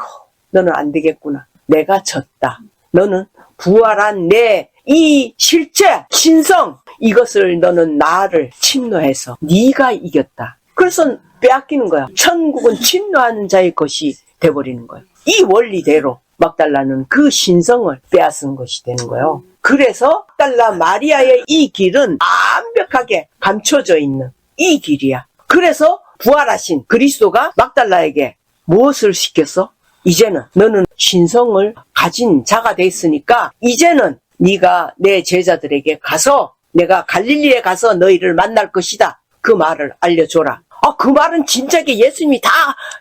너는 안 되겠구나. 내가 졌다. 너는 부활한 내 이 실체, 신성, 이것을 너는 나를 침노해서 네가 이겼다. 그래서 빼앗기는 거야. 천국은 침노하는 자의 것이 돼버리는 거야. 이 원리대로 막달라는 그 신성을 빼앗은 것이 되는 거예요. 그래서 막달라 마리아의 이 길은 완벽하게 감춰져 있는 이 길이야. 그래서 부활하신 그리스도가 막달라에게 무엇을 시켰어? 이제는 너는 신성을 가진 자가 됐으니까 이제는 네가 내 제자들에게 가서 내가 갈릴리에 가서 너희를 만날 것이다. 그 말을 알려줘라. 그 말은 진작에 예수님이 다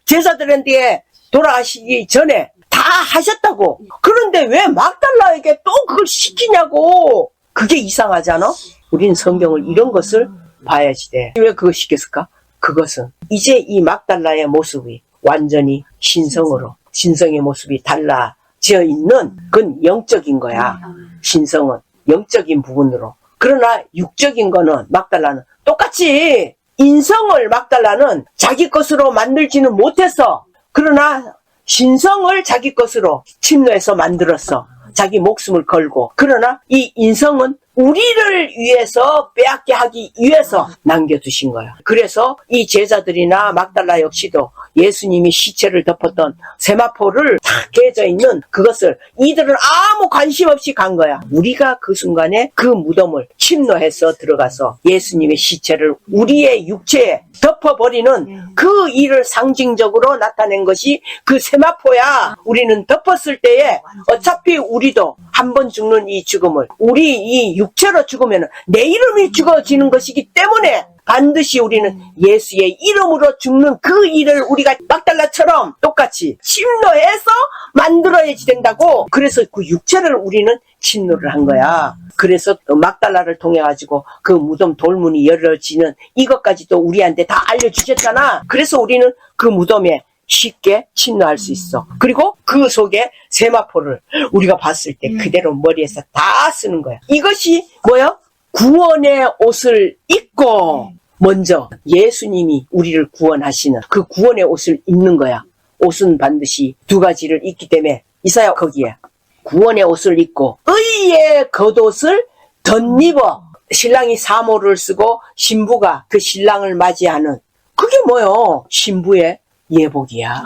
제자들한테 돌아가시기 전에 다 하셨다고. 그런데 왜 막달라에게 또 그걸 시키냐고. 그게 이상하잖아. 우린 성경을 이런 것을 봐야지 돼. 왜 그걸 시켰을까? 그것은 이제 이 막달라의 모습이 완전히 신성으로, 신성의 모습이 달라져 있는 그건 영적인 거야. 신성은 영적인 부분으로. 그러나 육적인 거는 막달라는 똑같이 인성을 막달라는 자기 것으로 만들지는 못했어. 그러나 신성을 자기 것으로 침노해서 만들었어. 자기 목숨을 걸고. 그러나 이 인성은 우리를 위해서 빼앗게 하기 위해서 남겨두신 거야. 그래서 이 제자들이나 막달라 역시도 예수님이 시체를 덮었던 세마포를 탁 깨져 있는 그것을 이들은 아무 관심 없이 간 거야. 우리가 그 순간에 그 무덤을 침노해서 들어가서 예수님의 시체를 우리의 육체에 덮어버리는 그 일을 상징적으로 나타낸 것이 그 세마포야. 우리는 덮었을 때에 어차피 우리도 한 번 죽는 이 죽음을 우리 이 육체로 죽으면 내 이름이 죽어지는 것이기 때문에 반드시 우리는 예수의 이름으로 죽는 그 일을 우리가 막달라처럼 똑같이 침노해서 만들어야지 된다고. 그래서 그 육체를 우리는 침노를 한 거야. 그래서 막달라를 통해 가지고 그 무덤 돌문이 열려지는 이것까지도 우리한테 다 알려주셨잖아. 그래서 우리는 그 무덤에 쉽게 침노할 수 있어. 그리고 그 속에 세마포를 우리가 봤을 때 그대로 머리에서 다 쓰는 거야. 이것이 뭐야? 구원의 옷을 입고 먼저 예수님이 우리를 구원하시는 그 구원의 옷을 입는 거야. 옷은 반드시 두 가지를 입기 때문에 이사야 거기에 구원의 옷을 입고 의의 겉옷을 덧입어. 신랑이 사모를 쓰고 신부가 그 신랑을 맞이하는 그게 뭐요? 신부의 예복이야.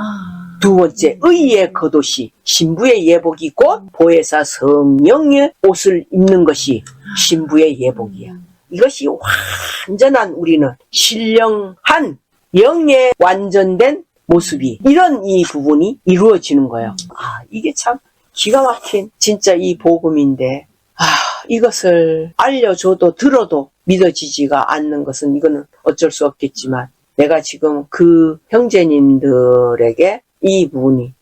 두 번째, 의의 겉옷이 신부의 예복이 곧 보혜사 성령의 옷을 입는 것이 신부의 예복이야. 이것이 완전한 우리는 신령한 영의 완전된 모습이 이런 이 부분이 이루어지는 거예요. 이게 참 기가 막힌 진짜 이 복음인데 이것을 알려줘도 들어도 믿어지지가 않는 것은 이거는 어쩔 수 없겠지만 내가 지금 그 형제님들에게 이 부분이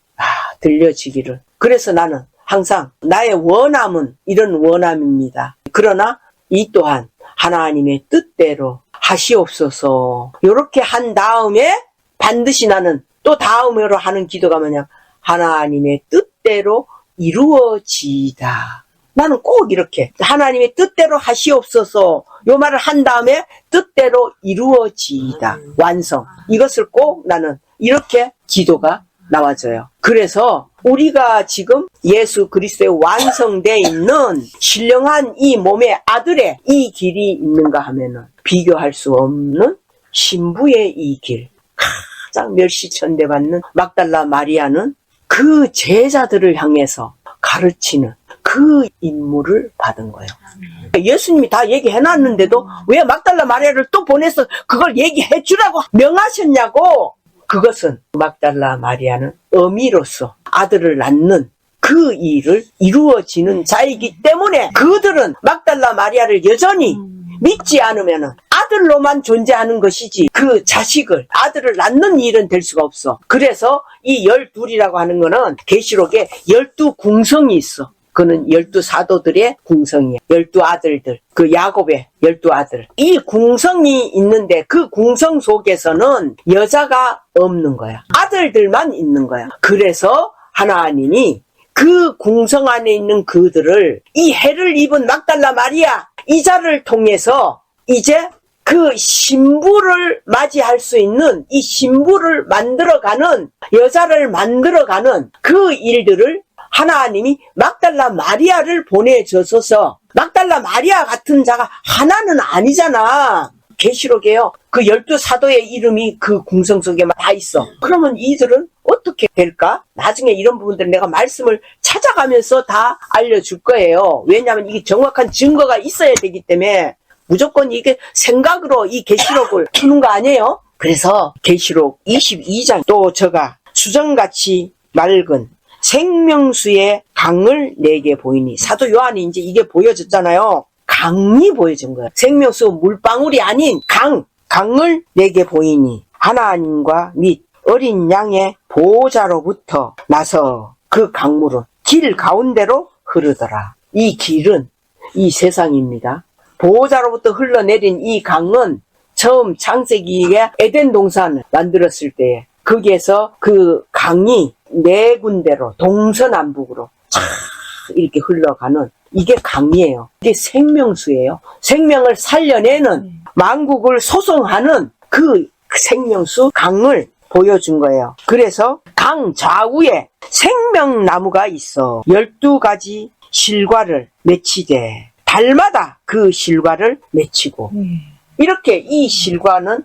들려지기를. 그래서 나는 항상 나의 원함은 이런 원함입니다. 그러나 이 또한 하나님의 뜻대로 하시옵소서. 이렇게 한 다음에 반드시 나는 또 다음으로 하는 기도가 뭐냐? 하나님의 뜻대로 이루어지이다. 나는 꼭 이렇게 하나님의 뜻대로 하시옵소서 요 말을 한 다음에 뜻대로 이루어지이다. 완성. 이것을 꼭 나는 이렇게 기도가 나와져요. 그래서 우리가 지금 예수 그리스도에 완성되어 있는 신령한 이 몸의 아들의 이 길이 있는가 하면은 비교할 수 없는 신부의 이 길. 가장 멸시천대받는 막달라 마리아는 그 제자들을 향해서 가르치는 그 임무를 받은 거예요. 예수님이 다 얘기해놨는데도 왜 막달라 마리아를 또 보내서 그걸 얘기해 주라고 명하셨냐고. 그것은 막달라 마리아는 어미로서 아들을 낳는 그 일을 이루어지는 자이기 때문에 그들은 막달라 마리아를 여전히 믿지 않으면 아들로만 존재하는 것이지 그 자식을 아들을 낳는 일은 될 수가 없어. 그래서 이 12이라고 하는 거는 계시록에 12궁성이 있어. 그는 12사도들의 궁성이야. 12아들들. 그 야곱의 12아들. 이 궁성이 있는데 그 궁성 속에서는 여자가 없는 거야. 아들들만 있는 거야. 그래서 하나님이 그 궁성 안에 있는 그들을 이 해를 입은 막달라 마리아 이자를 통해서 이제 그 신부를 맞이할 수 있는 이 신부를 만들어가는 여자를 만들어가는 그 일들을 하나님이 막달라 마리아를 보내줘서 막달라 마리아 같은 자가 하나는 아니잖아. 계시록에요. 그 12사도의 이름이 그 궁성 속에 다 있어. 그러면 이들은 어떻게 될까? 나중에 이런 부분들 내가 말씀을 찾아가면서 다 알려줄 거예요. 왜냐하면 이게 정확한 증거가 있어야 되기 때문에 무조건 이게 생각으로 이 계시록을 푸는 거 아니에요? 그래서 계시록 22장 또 저가 수정같이 맑은 생명수의 강을 내게 보이니 사도 요한이 이제 이게 보여졌잖아요. 강이 보여준 거예요. 생명수 물방울이 아닌 강을 내게 보이니 하나님과 및 어린 양의 보호자로부터 나서 그 강물은 길 가운데로 흐르더라. 이 길은 이 세상입니다. 보호자로부터 흘러내린 이 강은 처음 창세기에 에덴 동산을 만들었을 때에 거기에서 그 강이 네 군데로 동서남북으로 쫙 이렇게 흘러가는 이게 강이에요. 이게 생명수예요. 생명을 살려내는 만국을 소송하는 그 생명수 강을 보여준 거예요. 그래서 강 좌우에 생명나무가 있어 12가지 실과를 맺히되 달마다 그 실과를 맺히고 이렇게 이 실과는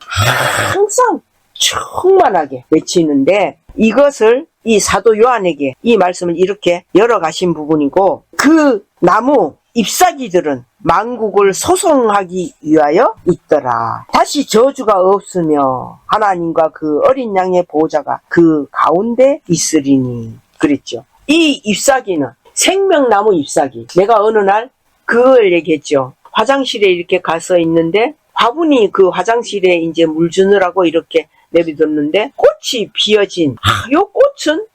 항상 충만하게 맺히는데 이것을 이 사도 요한에게 이 말씀을 이렇게 열어가신 부분이고 그 나무 잎사귀들은 만국을 소송하기 위하여 있더라. 다시 저주가 없으며 하나님과 그 어린 양의 보호자가 그 가운데 있으리니 그랬죠. 이 잎사귀는 생명나무 잎사귀. 내가 어느 날 그걸 얘기했죠. 화장실에 이렇게 가서 있는데 화분이 그 화장실에 이제 물 주느라고 이렇게 내비뒀는데 꽃이 피어진 요 꽃은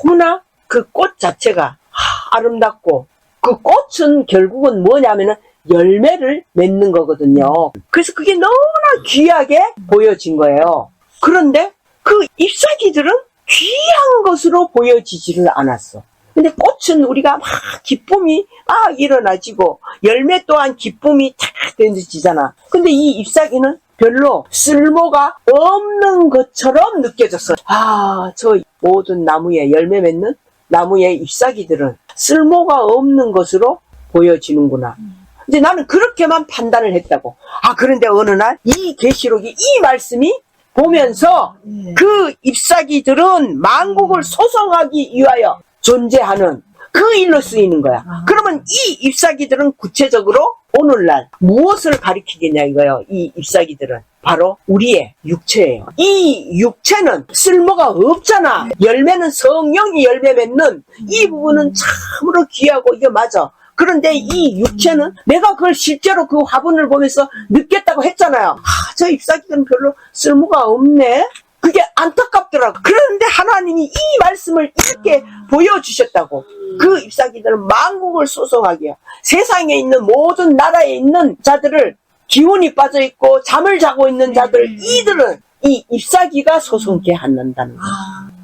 너무나 그 꽃 자체가 아름답고 그 꽃은 결국은 뭐냐면은 열매를 맺는 거거든요. 그래서 그게 너무나 귀하게 보여진 거예요. 그런데 그 잎사귀들은 귀한 것으로 보여지지를 않았어. 근데 꽃은 우리가 막 기쁨이 막 일어나지고 열매 또한 기쁨이 탁 던져지잖아. 근데 이 잎사귀는 별로 쓸모가 없는 것처럼 느껴졌어. 저 모든 나무에 열매 맺는 나무의 잎사귀들은 쓸모가 없는 것으로 보여지는구나. 이제 나는 그렇게만 판단을 했다고. 그런데 어느 날 이 계시록이 이 말씀이 보면서 그 잎사귀들은 만국을 소송하기 위하여 존재하는 그 일로 쓰이는 거야. 그러면 이 잎사귀들은 구체적으로 오늘날 무엇을 가리키겠냐 이거예요. 이 잎사귀들은 바로 우리의 육체예요. 이 육체는 쓸모가 없잖아. 열매는 성령이 열매 맺는 이 부분은 참으로 귀하고 이게 맞아. 그런데 이 육체는 내가 그걸 실제로 그 화분을 보면서 느꼈다고 했잖아요. 저 잎사귀는 별로 쓸모가 없네. 그게 안타깝더라고. 그런데 하나님이 이 말씀을 이렇게 보여주셨다고. 그 잎사귀들은 만국을 소송하기야. 세상에 있는 모든 나라에 있는 자들을 기운이 빠져있고 잠을 자고 있는 자들 이들은 이 잎사귀가 소송케 한다는 거야.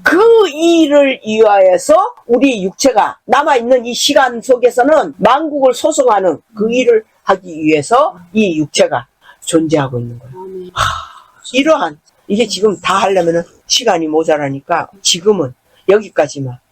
그 일을 위하여서 우리 육체가 남아있는 이 시간 속에서는 만국을 소송하는 그 일을 하기 위해서 이 육체가 존재하고 있는 거야. 이러한 이게 지금 다 하려면은 시간이 모자라니까 지금은 여기까지만.